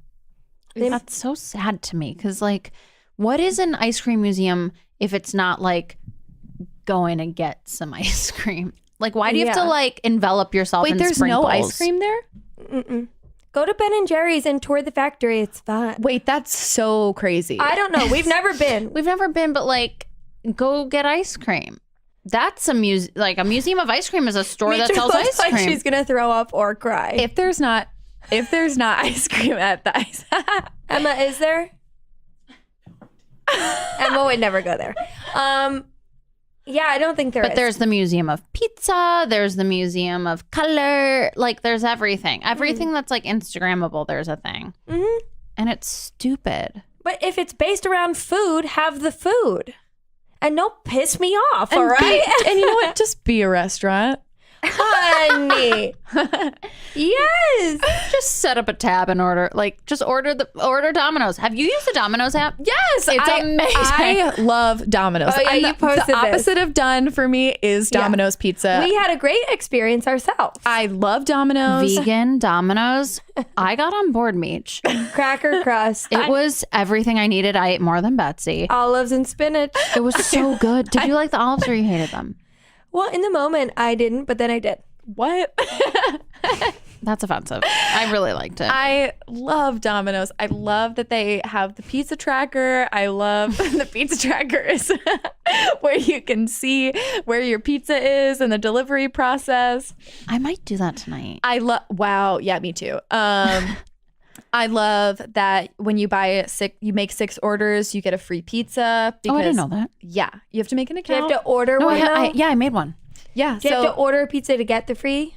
That's so sad to me because, like, what is an ice cream museum if it's not like going and get some ice cream? Like, why do you have to Yeah. like envelop yourself in Wait, there's sprinkles? no ice cream there? Go to Ben and Jerry's and tour the factory. It's fun. Wait, that's so crazy. I don't know. We've never been. We've never been, but like, go get ice cream. That's a museum of ice cream is a store that Mitra sells looks ice like cream. she's gonna throw up or cry. if there's not ice cream at the ice. Emma, is there? Emma would never go there. Yeah, I don't think there is. But there's the museum of pizza. There's the museum of color. Like, there's everything. Everything that's like Instagrammable, there's a thing. Mhm. And it's stupid. But if it's based around food, have the food. And don't piss me off, all right? And you know what? Just be a restaurant. Honey. Yes. Just set up a tab and order. Like, just order Domino's. Have you used the Domino's app? Yes, It's amazing. I love Domino's. Oh, yeah, you posted the this. opposite of done for me is Domino's pizza. We had a great experience ourselves. I love Domino's. Vegan Domino's. I got on board, Meech. Cracker crust, It was everything I needed. I ate more than Betsy. olives and spinach. It was so good. Did you like the olives or you hated them? Well, in the moment, I didn't, but then I did. What? That's offensive. I really liked it. I love Domino's. I love that they have the pizza tracker. I love the pizza tracker is where you can see where your pizza is and the delivery process. I might do that tonight. I love. Wow. Yeah, me too. I love that when you you make 6 orders, you get a free pizza. Because, Oh, I didn't know that. Yeah, you have to make an Do you account. have to order No, one? though? I made one. Yeah, Do you have to order a pizza to get the free?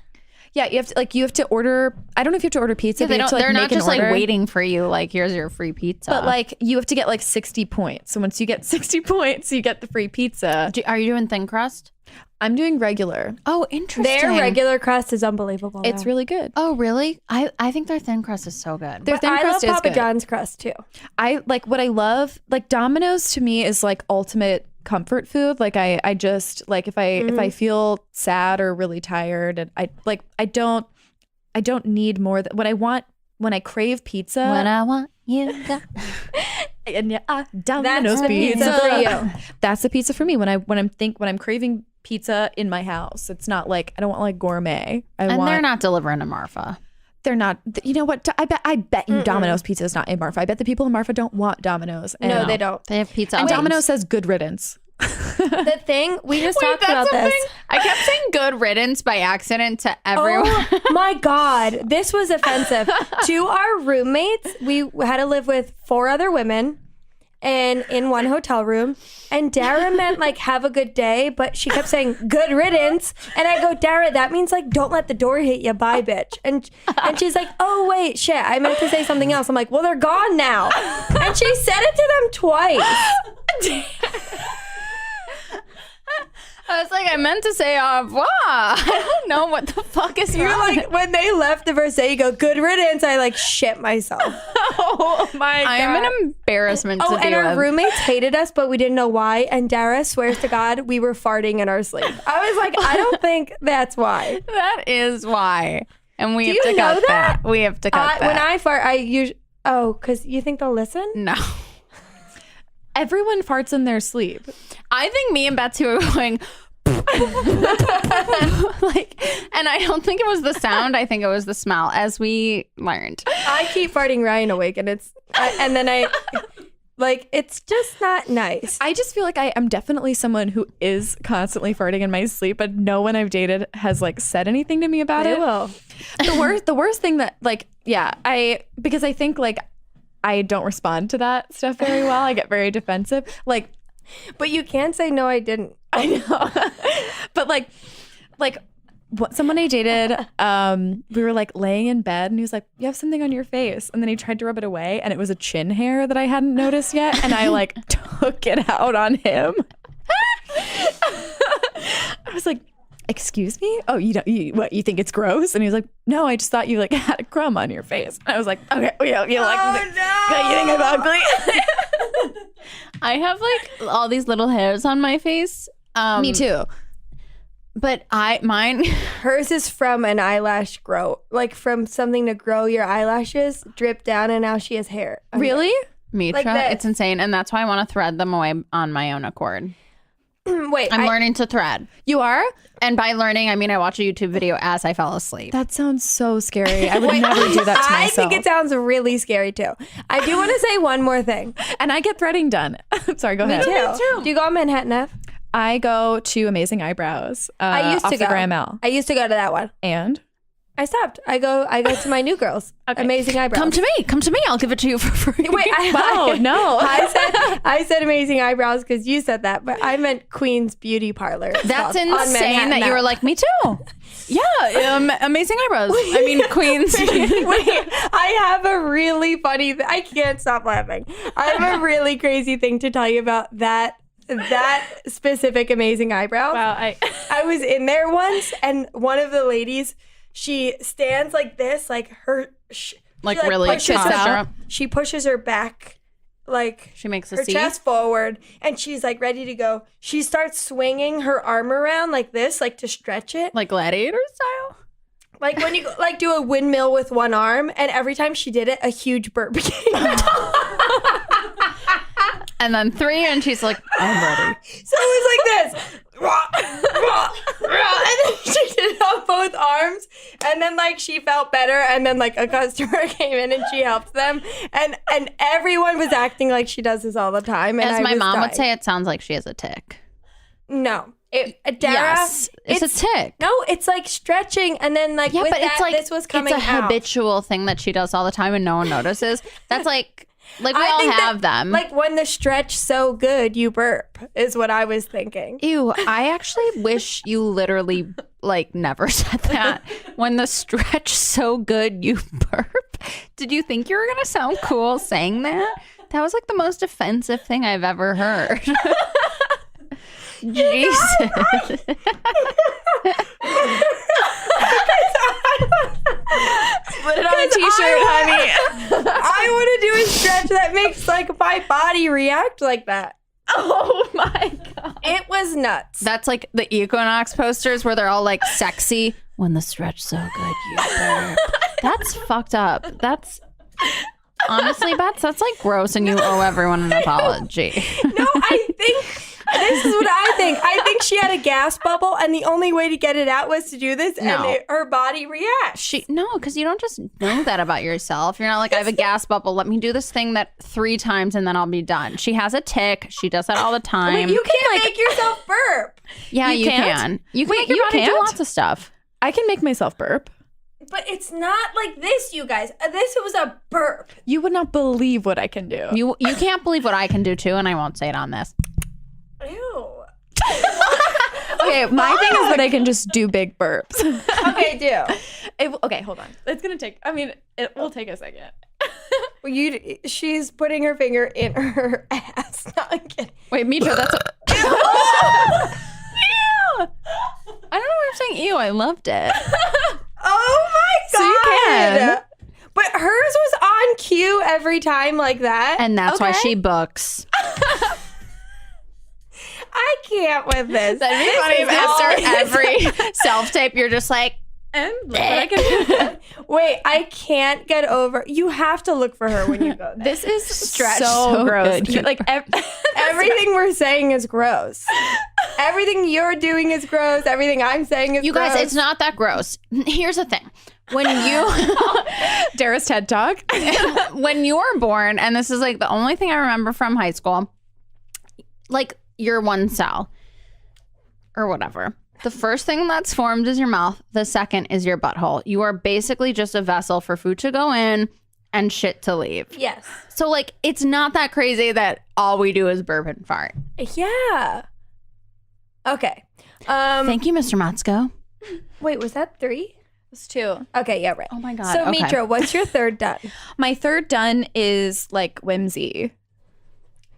Yeah, you have to order. I don't know if you have to order pizza. Yeah, but you have to, they're not make an just like order. waiting for you. Like, here's your free pizza. But like you have to get like 60 points. So once you get 60 points, you get the free pizza. Are you doing thin crust? I'm doing regular. Oh, interesting. Their regular crust is unbelievable. It's really good. Oh, really? I think their thin crust is so good. Their But thin I crust love is Papa good. John's crust too. I like what I love. Like Domino's to me is like ultimate comfort food. Like I just like if I feel sad or really tired, and I don't need more than what I want when I crave pizza. When I want you got. And Domino's That's the pizza for you. That's the pizza for me when I'm craving pizza in my house. It's not like I don't want like gourmet. They're not delivering to Marfa. They're not. You know what? I bet you Domino's pizza is not in Marfa. I bet the people in Marfa don't want Domino's. No, they don't. They have pizza. And ovens. Domino's says good riddance. The thing we just talked about this. I kept saying good riddance by accident to everyone. Oh my God. This was offensive. To our roommates, we had to live with 4 other women and in one hotel room. And Dara meant like have a good day, but she kept saying good riddance. And I go, Dara, that means like don't let the door hit you, bye bitch. And she's like, oh wait, shit, I meant to say something else. I'm like, well, they're gone now. And she said it to them twice. I was like, I meant to say au revoir. I don't know what the fuck is You're wrong. like, when they left the first day, you go, good riddance. I like shit myself. Oh my I am an embarrassment to Oh, deal and our with. roommates hated us, but we didn't know why. And Dara swears to God, we were farting in our sleep. I was like, I don't think that's why. That is why. And we have you to know cut that? We have to cut that. When I fart, I usually, because you think they'll listen? No. Everyone farts in their sleep. I think me and Betsy were going like, and I don't think it was the sound. I think it was the smell, as we learned. I keep farting Ryan awake, and it's just not nice. I just feel like I am definitely someone who is constantly farting in my sleep, but no one I've dated has like said anything to me about They it. will. The worst thing that because I think like I don't respond to that stuff very well. I get very defensive. Like, But you can't say no, I didn't. I know. But like someone I dated, we were like laying in bed and he was like, you have something on your face. And then he tried to rub it away and it was a chin hair that I hadn't noticed yet. And I like took it out on him. I was like, excuse me? Oh, you think it's gross? And he was like, no, I just thought you like had a crumb on your face. And I was like, okay, you like, you think I'm ugly? I have like all these little hairs on my face. Me too. But mine. Hers is from an eyelash grow, like from something to grow your eyelashes, drip down, and now she has hair. Really? Mitra, Like this. it's insane. And that's why I want to thread them away on my own accord. Wait, I'm learning to thread. You are? And by learning, I mean I watch a YouTube video as I fell asleep. That sounds so scary. I would never do that to I myself. think it sounds really scary too. I do want to say one more thing. And I get threading done. Sorry, go ahead. Do you go on Manhattan F? I go to Amazing Eyebrows. I used off to the go. Graham L. I used to go to that one. And I stopped. I go to my new girls. Amazing Eyebrows. Come to me. I'll give it to you for free. Wait, no. I said Amazing Eyebrows because you said that, but I meant Queen's Beauty Parlor. That's on insane Manhattan that you F. were like, me too. Yeah, amazing eyebrows. I mean, Queens. Wait, I have a really funny. I can't stop laughing. I have a really crazy thing to tell you about that specific Amazing Eyebrow. Wow, I was in there once, and one of the ladies, she stands like this, like her, she really pushes posture her, up. she pushes her back, like She makes a her C. chest forward, and she's like ready to go. She starts swinging her arm around like this, like to stretch it, Like gladiator style. like when you like do a windmill with one arm. And every time she did it, a huge burp came out. And then 3, and she's like, I'm ready. So it was like this. And then she did it on both arms. And then like she felt better. And then like a customer came in and she helped them. And everyone was acting like she does this all the time. And As I my was mom would dying. say, it sounds like she has a tick. No. Dara, Yes, it's a tick. No, it's like stretching. And then like Yeah, with but that, it's like this was coming it's a out. habitual thing that she does all the time and no one notices. That's like Like we I all think have them. Like when the stretch so good, you burp is what I was thinking. Ew, I actually wish you literally like never said that. When the stretch so good you burp. Did you think you were gonna sound cool saying that? That was like the most offensive thing I've ever heard. Jesus. Put it on a t-shirt, honey. I want to do a stretch that makes like my body react like that. Oh my God. It was nuts. That's like the Equinox posters where they're all like sexy. When the stretch so good you burp. That's fucked up. That's honestly, Bets, that's like gross and you owe everyone an apology. No, I think this is what I think. I think she had a gas bubble and the only way to get it out was to do this No. and her body reacts. No, because you don't just know that about yourself. You're not like, I have a gas bubble. Let me do this thing that 3 times and then I'll be done. She has a tick. She does that all the time. You can't make yourself burp. Yeah, you can't? can. You can Wait, make your you body do can't? lots of stuff. I can make myself burp. But it's not like this, you guys. This was a burp. You would not believe what I can do. You can't believe what I can do too, and I won't say it on this. Ew. Okay, my thing is that I can just do big burps. Okay, do. Okay, hold on. It's gonna take. I mean, it will take a second. She's putting her finger in her ass. No, I'm kidding. Wait, Mitra, that's. Ew! I don't know why I'm saying ew. I loved it. Oh my god! So you can. But hers was on cue every time like that. And that's why Okay? she books. I can't with this. That'd be funny if after every self-tape, you're just like, And look what I can do. Wait, I can't get over. You have to look for her when you go there. This is Stretch so so gross. good. Like Everything we're saying is gross. Everything you're doing is gross. Everything I'm saying is you gross. guys, it's not that gross. Here's the thing. When you Dara's TED Talk. when you were born, and this is like the only thing I remember from high school, like you're one cell or whatever. The first thing that's formed is your mouth. The second is your butthole. You are basically just a vessel for food to go in and shit to leave. Yes. So like, it's not that crazy that all we do is burp and fart. Yeah. Okay. Thank you, Mr. Matsko. Wait, was that 3? It's 2. Okay, yeah, right. Oh my God. So, okay. Mitra, what's your third done? My third done is like whimsy.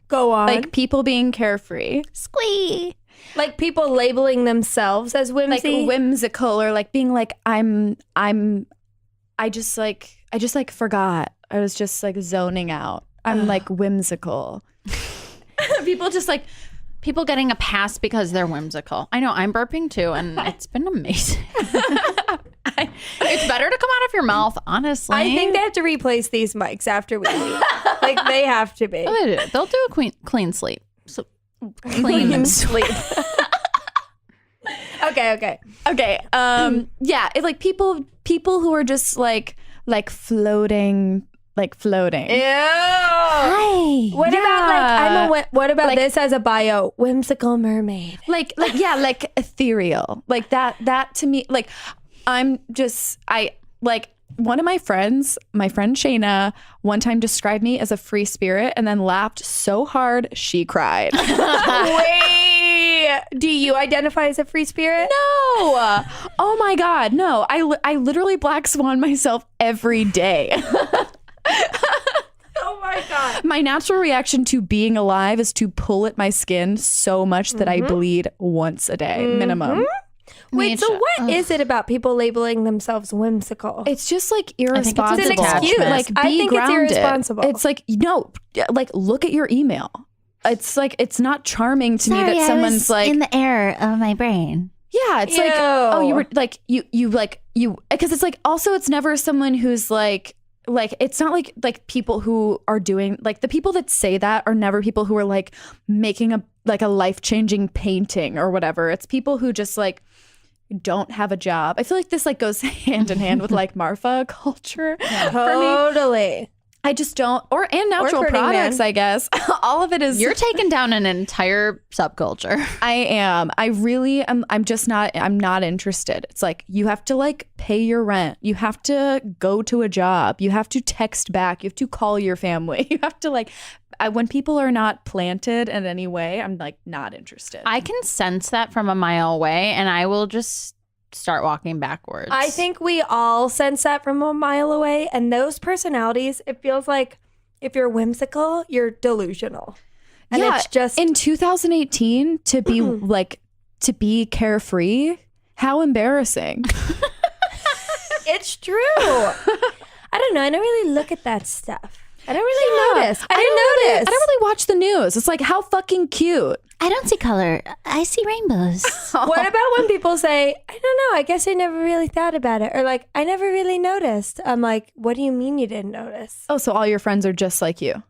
Go on. Like people being carefree. Squee. Like people labeling themselves as whimsy. Like whimsical or like being like I just forgot. I was just like zoning out. I'm like whimsical. People just like people getting a pass because they're whimsical. I know, I'm burping too, and it's been amazing. It's better to come out of your mouth, honestly. I think they have to replace these mics after we leave. Like they have to be. Oh, they do. They'll do a clean sleep. So clean and sleep. Okay. Okay. Yeah. It, like people who are just like floating. Ew. Hi. What about like what about Like- this as a bio? Whimsical mermaid. Like yeah, like ethereal. Like that to me, like I'm just one of my friend Shayna one time described me as a free spirit and then laughed so hard she cried. Wait, do you identify as a free spirit? No. Oh my God, no. I literally black swan myself every day. Oh my god. My natural reaction to being alive is to pull at my skin so much that I bleed once a day, minimum. Wait, so Mitra. what is it about people labeling themselves whimsical? It's just like think it's irresponsible. an excuse. Like, I be think it's grounded. irresponsible. It's like, no, like look at your email. It's like, it's not charming to me that someone's like, in the error of my brain. yeah, it's like, Ew. oh, you were like, you, because it's like, also it's never someone who's like, it's not like people who are doing, like the people that say that are never people who are like making a life-changing painting or whatever. It's people who just like don't have a job. I feel like this like goes hand in hand with like Marfa culture for me. Totally. I just don't, and natural Burning products, Man. I guess. All of it is. You're taking down an entire subculture. I am. I really am. I'm not interested. It's like, you have to like pay your rent. You have to go to a job. You have to text back. You have to call your family. You have to like, when people are not planted in any way, I'm like not interested. I can sense that from a mile away, and I will just start walking backwards. I think we all sense that from a mile away. And those personalities, it feels like if you're whimsical, you're delusional. And it's just in 2018 to be like, to be carefree. How embarrassing. it's true. I don't know. I don't really look at that stuff. I don't really notice. I didn't notice. I don't really watch the news. It's like, how fucking cute. I don't see color. I see rainbows. What about when people say, I don't know, I guess I never really thought about it. Or like, I never really noticed. I'm like, what do you mean you didn't notice? Oh, so all your friends are just like you.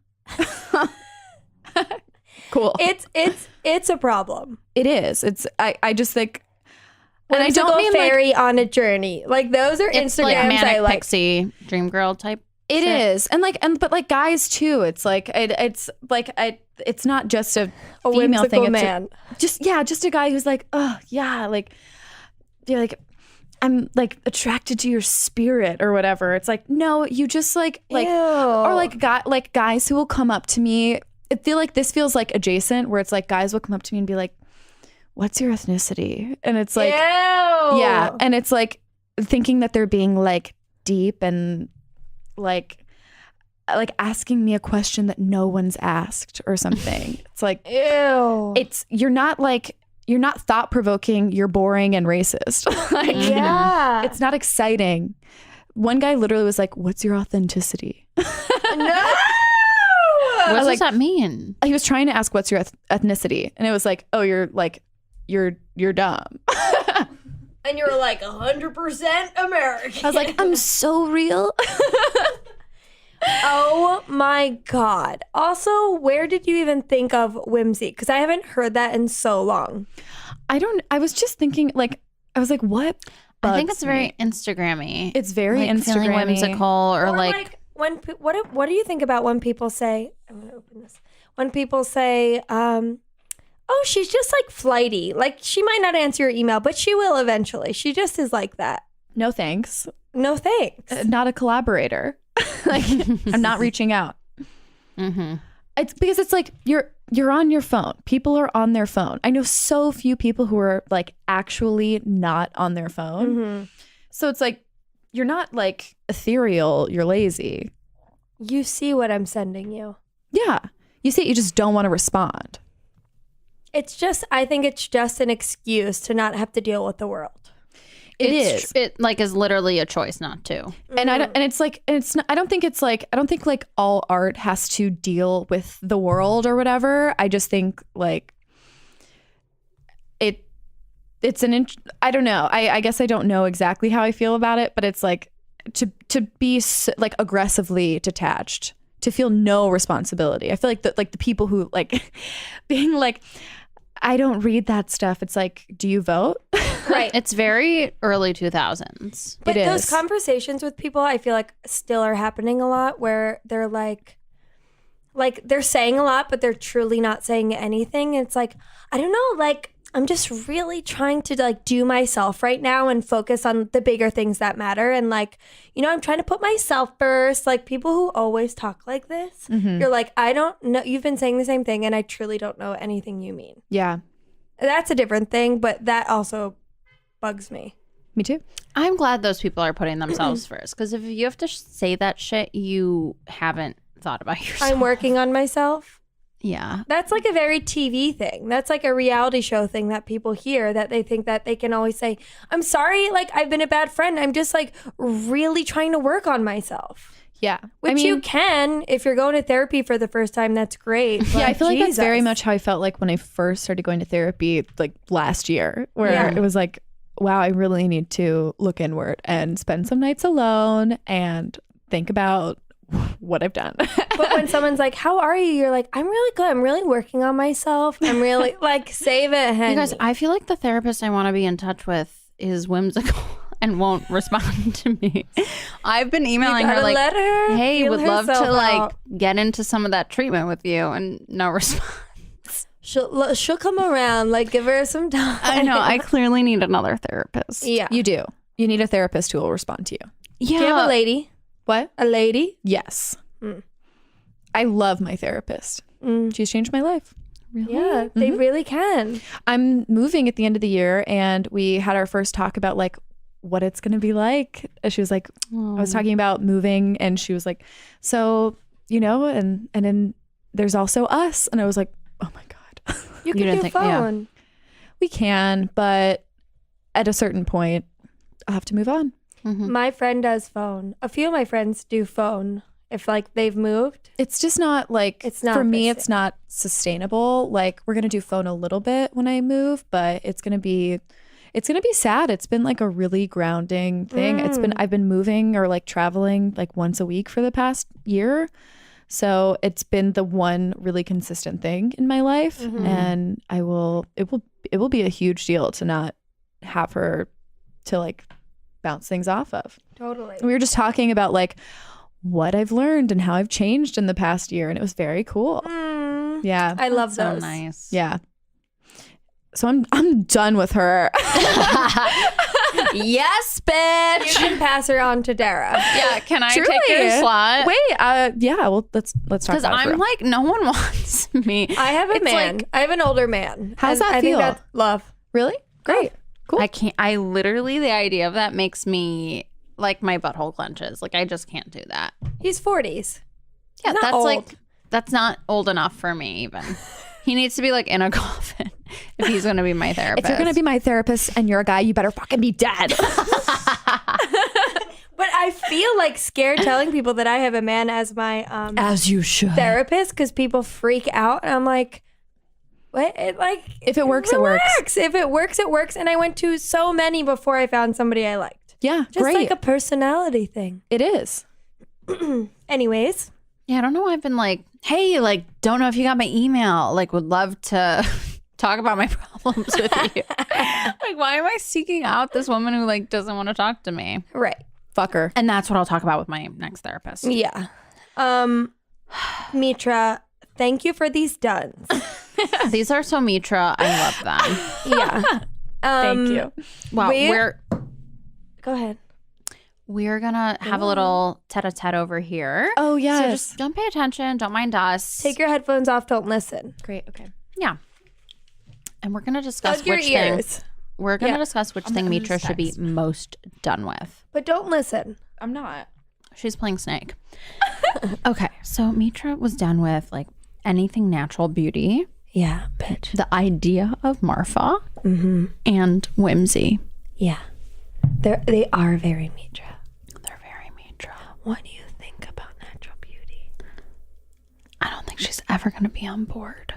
Cool. It's a problem. It is. I just think, and I Whimsical don't mean fairy like, on a journey. Like those are It's Instagrams like manic I like. pixie dream girl type. it is. But like guys too. It's like, it's not just a A female whimsical thing. It's man. just a guy who's like, oh yeah, like, you're like, I'm like attracted to your spirit or whatever. It's like, no, you just like, Ew. or like guys who will come up to me. I feel like this feels like adjacent, where it's like guys will come up to me and be like, what's your ethnicity? And it's like, Ew. yeah. And it's like thinking that they're being like deep and like asking me a question that no one's asked or something. It's like, Ew. you're not thought provoking, you're boring and racist. Like, Yeah. it's not exciting. One guy literally was like, what's your authenticity? No. What does that mean? He was trying to ask, what's your ethnicity? And it was like, oh, you're dumb. And you were like 100% American. I was like, I'm so real. Oh my God. Also, where did you even think of Whimsy? Because I haven't heard that in so long. I was just thinking, like, I was like, what? I think it's bugs very me? Instagrammy. It's very like feeling Instagrammy. whimsical or like what do you think about when people say, I'm going to open this. When people say, oh, she's just like flighty. Like she might not answer your email, but she will eventually. She just is like that. No thanks. No thanks. Not a collaborator. Like, I'm not reaching out. mm-hmm. It's because it's like you're on your phone. People are on their phone. I know so few people who are like actually not on their phone. Mm-hmm. So it's like you're not like ethereal. You're lazy. You see what I'm sending you. Yeah, you see, you just don't want to respond. I think it's just an excuse to not have to deal with the world. It like is literally a choice not to. And I don't, and it's like, and it's not, I don't think like all art has to deal with the world or whatever. I just think like I don't know. I guess I don't know exactly how I feel about it, but it's like to be like aggressively detached, to feel no responsibility. I feel like the people who like being like, I don't read that stuff. It's like, do you vote? Right. It's very early 2000s. But It those is. conversations with people, I feel like still are happening a lot, where they're like they're saying a lot, but they're truly not saying anything. It's like, I don't know, like I'm just really trying to like do myself right now and focus on the bigger things that matter. And like, you know, I'm trying to put myself first. Like people who always talk like this, you're like, I don't know. You've been saying the same thing and I truly don't know anything you mean. Yeah, That's a different thing, but that also bugs me. me too. I'm glad those people are putting themselves first, because if you have to say that shit, you haven't thought about yourself. I'm working on myself. Yeah. That's like a very TV thing. That's like a reality show thing that people hear, that they think that they can always say, I'm sorry, like I've been a bad friend. I'm just like really trying to work on myself. Yeah, Which you can. If you're going to therapy for the first time, that's great. yeah, I feel like that's very Jesus. much how I felt like when I first started going to therapy, like last year, where Yeah. it was like, wow, I really need to look inward and spend some nights alone and think about what I've done. But when someone's like, how are you? You're like, I'm really good. I'm really working on myself. I'm really like, save it, honey. You guys, I feel like the therapist I want to be in touch with is whimsical and won't respond to me. I've been emailing her gotta like, let her hey, feel would love to herself like out. get into some of that treatment with you, and no response. She'll come around. Like, give her some time. I know. I clearly need another therapist. Yeah. You do. You need a therapist who will respond to you. Yeah. Do you have a lady? What? A lady? Yes. Mm. I love my therapist. She's changed my life. Really? Yeah, they really can. I'm moving at the end of the year, and we had our first talk about like what it's going to be like. She was like, I was talking about moving, and she was like, so, you know, and then there's also us. And I was like, oh my God. You can didn't do think- yeah. phone. We can, but at a certain point, I'll have to move on. My friend does phone. A few of my friends do phone if like they've moved. It's just not like, It's not for me, the it's not sustainable. Like we're going to do phone a little bit when I move, but it's going to be sad. It's been like a really grounding thing. I've been moving or like traveling like once a week for the past year. So it's been the one really consistent thing in my life. And it will be a huge deal to not have her to like bounce things off of. Totally. We were just talking about like what I've learned and how I've changed in the past year, and it was very cool. Yeah. I love So those. nice. Yeah. So I'm done with her. Yes, bitch. You can pass her on to Dara. Yeah. Can I Truly. take your slot? Wait, yeah, well let's talk Because about it. I'm like, no one wants me. I have a It's man. like- I have an older man. How's And that I feel? think that's love. Really? Great. Cool. I can't. I literally, the idea of that makes me like my butthole clenches. Like I just can't do that. He's 40s. Yeah, not that's old. like that's not old enough for me. Even he needs to be like in a coffin if he's going to be my therapist. If you're gonna be my therapist and you're a guy, you better fucking be dead. But I feel like scared telling people that I have a man as my As you should. therapist because people freak out. And I'm like, what? If it works, it works. relax. If it works, it works. And I went to so many before I found somebody I liked. Yeah, Just great. like a personality thing. It is. Anyways, Yeah, I don't know why I've been like, hey, like, don't know if you got my email. Like, would love to talk about my problems with you. Like, why am I seeking out this woman who like doesn't want to talk to me? right. Fuck her. And that's what I'll talk about with my next therapist. Yeah. Mitra, thank you for these duns. These are so Mitra. I love them. Yeah. Thank you. Wow, Go ahead. we're gonna have a little tete-a-tete over here. Oh So yes. just don't pay attention. Don't mind us. Take your headphones off. Don't listen. Great. Okay. Yeah. And we're gonna discuss Plug your which ears. thing. We're gonna Yeah. discuss which thing Mitra should be most done with. But don't listen. I'm not. She's playing Snake. Okay, so Mitra was done with like anything natural beauty, Yeah, bitch. the idea of Marfa, and Whimsy. Yeah. They are very Mitra. They're very Mitra. What do you think about natural beauty? I don't think she's ever gonna be on board.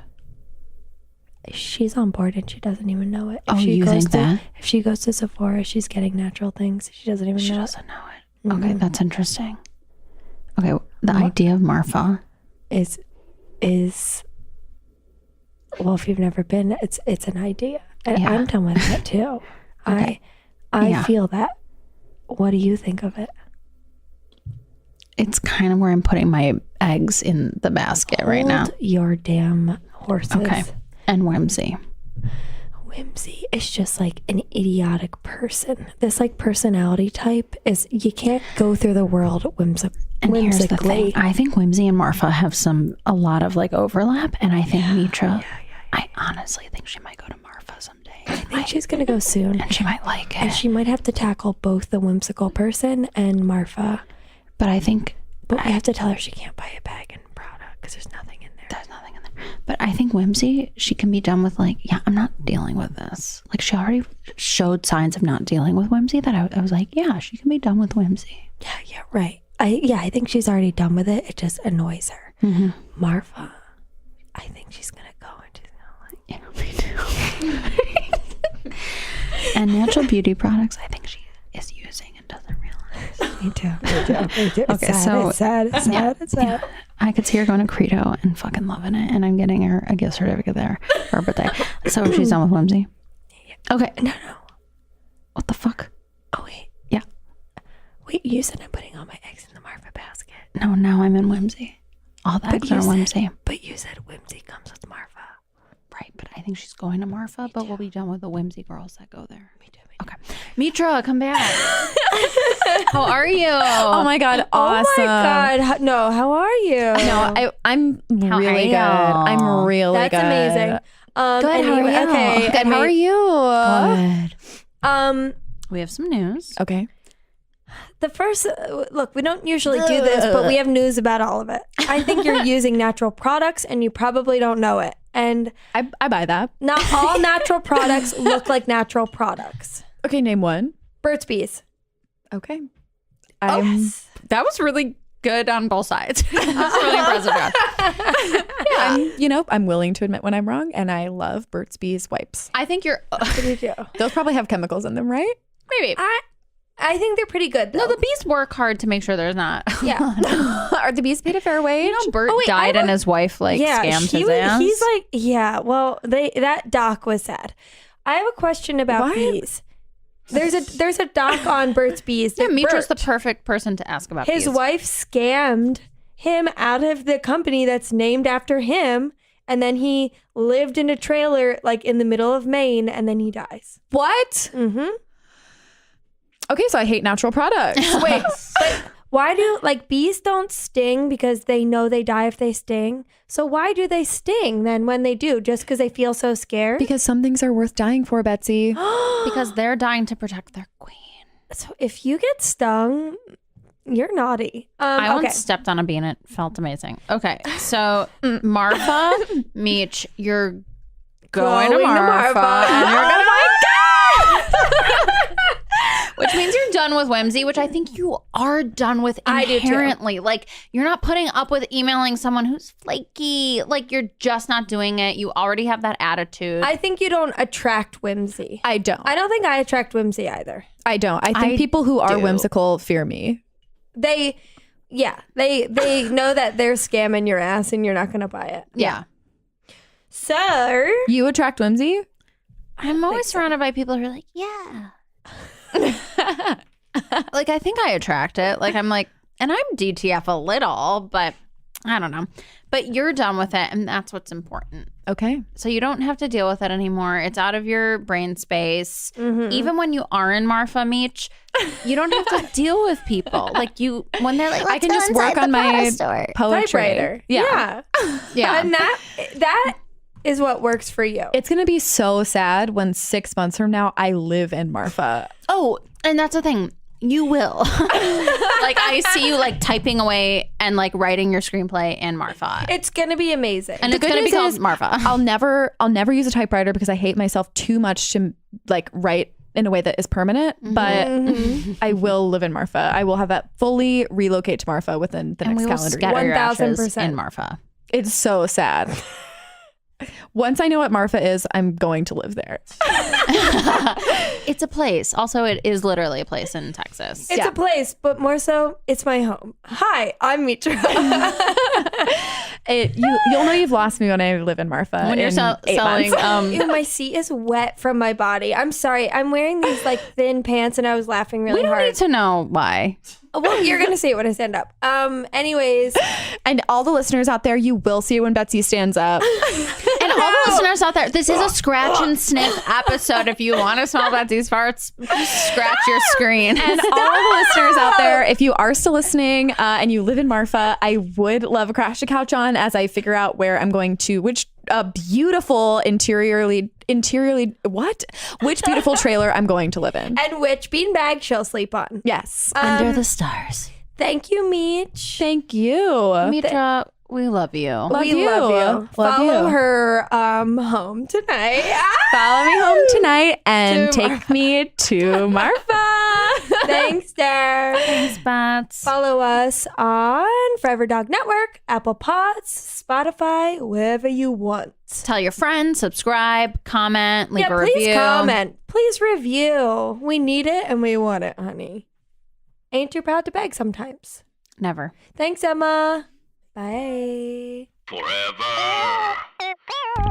She's on board and she doesn't even know it. Oh, you think that? If she goes to Sephora, she's getting natural things. She doesn't even She know doesn't know it. Okay, that's interesting. Okay, the idea of Marfa. it. Is well, if you've never been, it's an idea. And Yeah. I'm done with that too. Okay. I Yeah. feel that. What do you think of it? It's kind of where I'm putting my eggs in the basket right now. Hold your damn horses. Okay. And Whimsy. Whimsy is just like an idiotic person. This like personality type is you can't go through the world And here's the thing. I think Whimsy and Marfa have a lot of like overlap. And I think Mitra, I honestly think she might go to Marfa someday. I think she's gonna go soon. And she might like it. And she might have to tackle both the whimsical person and Marfa. But I think But we have to tell her she can't buy a bag in Prada because there's nothing in there. there's nothing in there. But I think Whimsy, she can be done with like, yeah, I'm not dealing with this. Like she already showed signs of not dealing with Whimsy that I was like, yeah, she can be done with Whimsy. Yeah, right. I think she's already done with it. It just annoys her. Marfa, I think she's gonna go and she's gonna like. Yeah, me too. And natural beauty products, I think she is using and doesn't realize. Me too. Okay, Okay, so- it's sad. Yeah, I could see her going to Credo and fucking loving it, and I'm getting her a gift certificate there for her birthday. So she's done with Whimsy. Okay. No. What the fuck? Oh wait. Wait, you said I'm putting all my eggs in the Marfa basket. No, now I'm in Whimsy. All the eggs are in Whimsy. But you said Whimsy comes with Marfa. Right, but I think she's going to Marfa, but we'll be done with the Whimsy girls that go there. Me too. Okay. Mitra, come back. How are you? Oh my God, awesome. Oh my God. No, how are you? No, I'm How really are good. you? I'm really That's good. amazing. Good, how are you? Okay. Good, how are you? Good. We have some news. Okay. The first look, we don't usually do this, but we have news about all of it. I think you're using natural products and you probably don't know it. And I buy that. not all natural products look like natural products. Okay, name one. Burt's Bees. Okay. That was really good on both sides. That's really impressive. I'm willing to admit when I'm wrong, and I love Burt's Bees wipes. I think you're What do you do? Those probably have chemicals in them, right? maybe. I think they're pretty good, though. No, the bees work hard to make sure there's not. Yeah. Are the bees paid a fair wage? You know, Bert Oh, wait, died I and his wife scammed his ass. He's like, yeah, well, that doc was sad. I have a question about What? bees. There's a doc on Burt's Bees. Yeah, Mitra's the Bert, perfect person to ask about his bees. wife scammed him out of the company that's named after him, and then he lived in a trailer like in the middle of Maine, and then he dies. What? Mm-hmm. Okay, so I hate natural products. Wait, but why do bees don't sting because they know they die if they sting? So why do they sting then when they do? Just because they feel so scared? Because some things are worth dying for, Betsy. Because they're dying to protect their queen. So if you get stung, you're naughty. I Okay. once stepped on a bee and it felt amazing. Okay, so Marfa, Meech, you're going to Marfa. And you're gonna which means you're done with Whimsy, which I think you are done with I do too. inherently. Like, you're not putting up with emailing someone who's flaky. Like, you're just not doing it. You already have that attitude. I think you don't attract whimsy. I don't. I don't think I attract whimsy either. I don't. I think I people who are do. whimsical fear me. They know that they're scamming your ass and you're not going to buy it. yeah. So, You attract whimsy? I'm always surrounded by people who are like, yeah. Like, I think I attract it. Like, I'm like, and I'm DTF a little, but I don't know. But you're done with it, and that's what's important. Okay. So you don't have to deal with it anymore. It's out of your brain space. Mm-hmm. Even when you are in Marfa Meech, you don't have to deal with people. Like, when they're like, I can just work on my poetry. typewriter. Yeah. yeah. And that is what works for you. It's going to be so sad when 6 months from now I live in Marfa. Oh, and that's the thing. You will. Like, I see you typing away and writing your screenplay in Marfa. It's going to be amazing. And The it's good going to be news called is Marfa. I'll never use a typewriter because I hate myself too much to write in a way that is permanent, but I will live in Marfa. I will have that fully relocate to Marfa within the And next we will calendar scatter year. your ashes 1000%. in Marfa. It's so sad. Once I know what Marfa is, I'm going to live there. It's a place. Also, it is literally a place in Texas. It's a place, but more so, it's my home. Hi, I'm Mitra. You'll know you've lost me when I live in Marfa. When you're in 8 selling, months. Ew, my seat is wet from my body. I'm sorry. I'm wearing these thin pants, and I was laughing really we don't hard. need to know why. Well, you're gonna see it when I stand up. Anyways, And all the listeners out there, you will see it when Betsy stands up. And all the listeners out there, this is a scratch and sniff episode. If you want to smell Betsy's farts, scratch your screen. And all the listeners out there, if you are still listening and you live in Marfa, I would love a Crash the Couch on as I figure out where I'm going to, which beautiful interiorly, which beautiful trailer I'm going to live in. and which beanbag she'll sleep on. Yes. Under the stars. Thank you, Meech. Thank you. Mitra, we love you. We you. love you. Love Follow you. her home tonight. Follow me home tonight and To take me to Marfa. Thanks, Dare. Thanks, Bats. Follow us on Forever Dog Network, Apple Pods, Spotify, wherever you want. Tell your friends, subscribe, comment, leave a please review. comment. Please review. We need it and we want it, honey. Ain't too proud to beg sometimes. Never. Thanks, Emma. Bye. Forever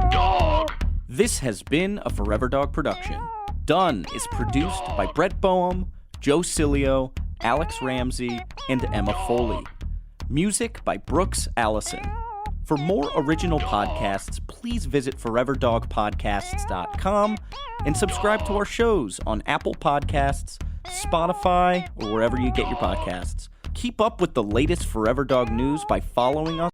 Dog. This has been a Forever Dog production. Done is produced by Brett Boehm, Joe Cilio, Alex Ramsey, and Emma Foley. Music by Brooks Allison. For more original podcasts, please visit foreverdogpodcasts.com and subscribe to our shows on Apple Podcasts, Spotify, or wherever you get your podcasts. Keep up with the latest Forever Dog news by following us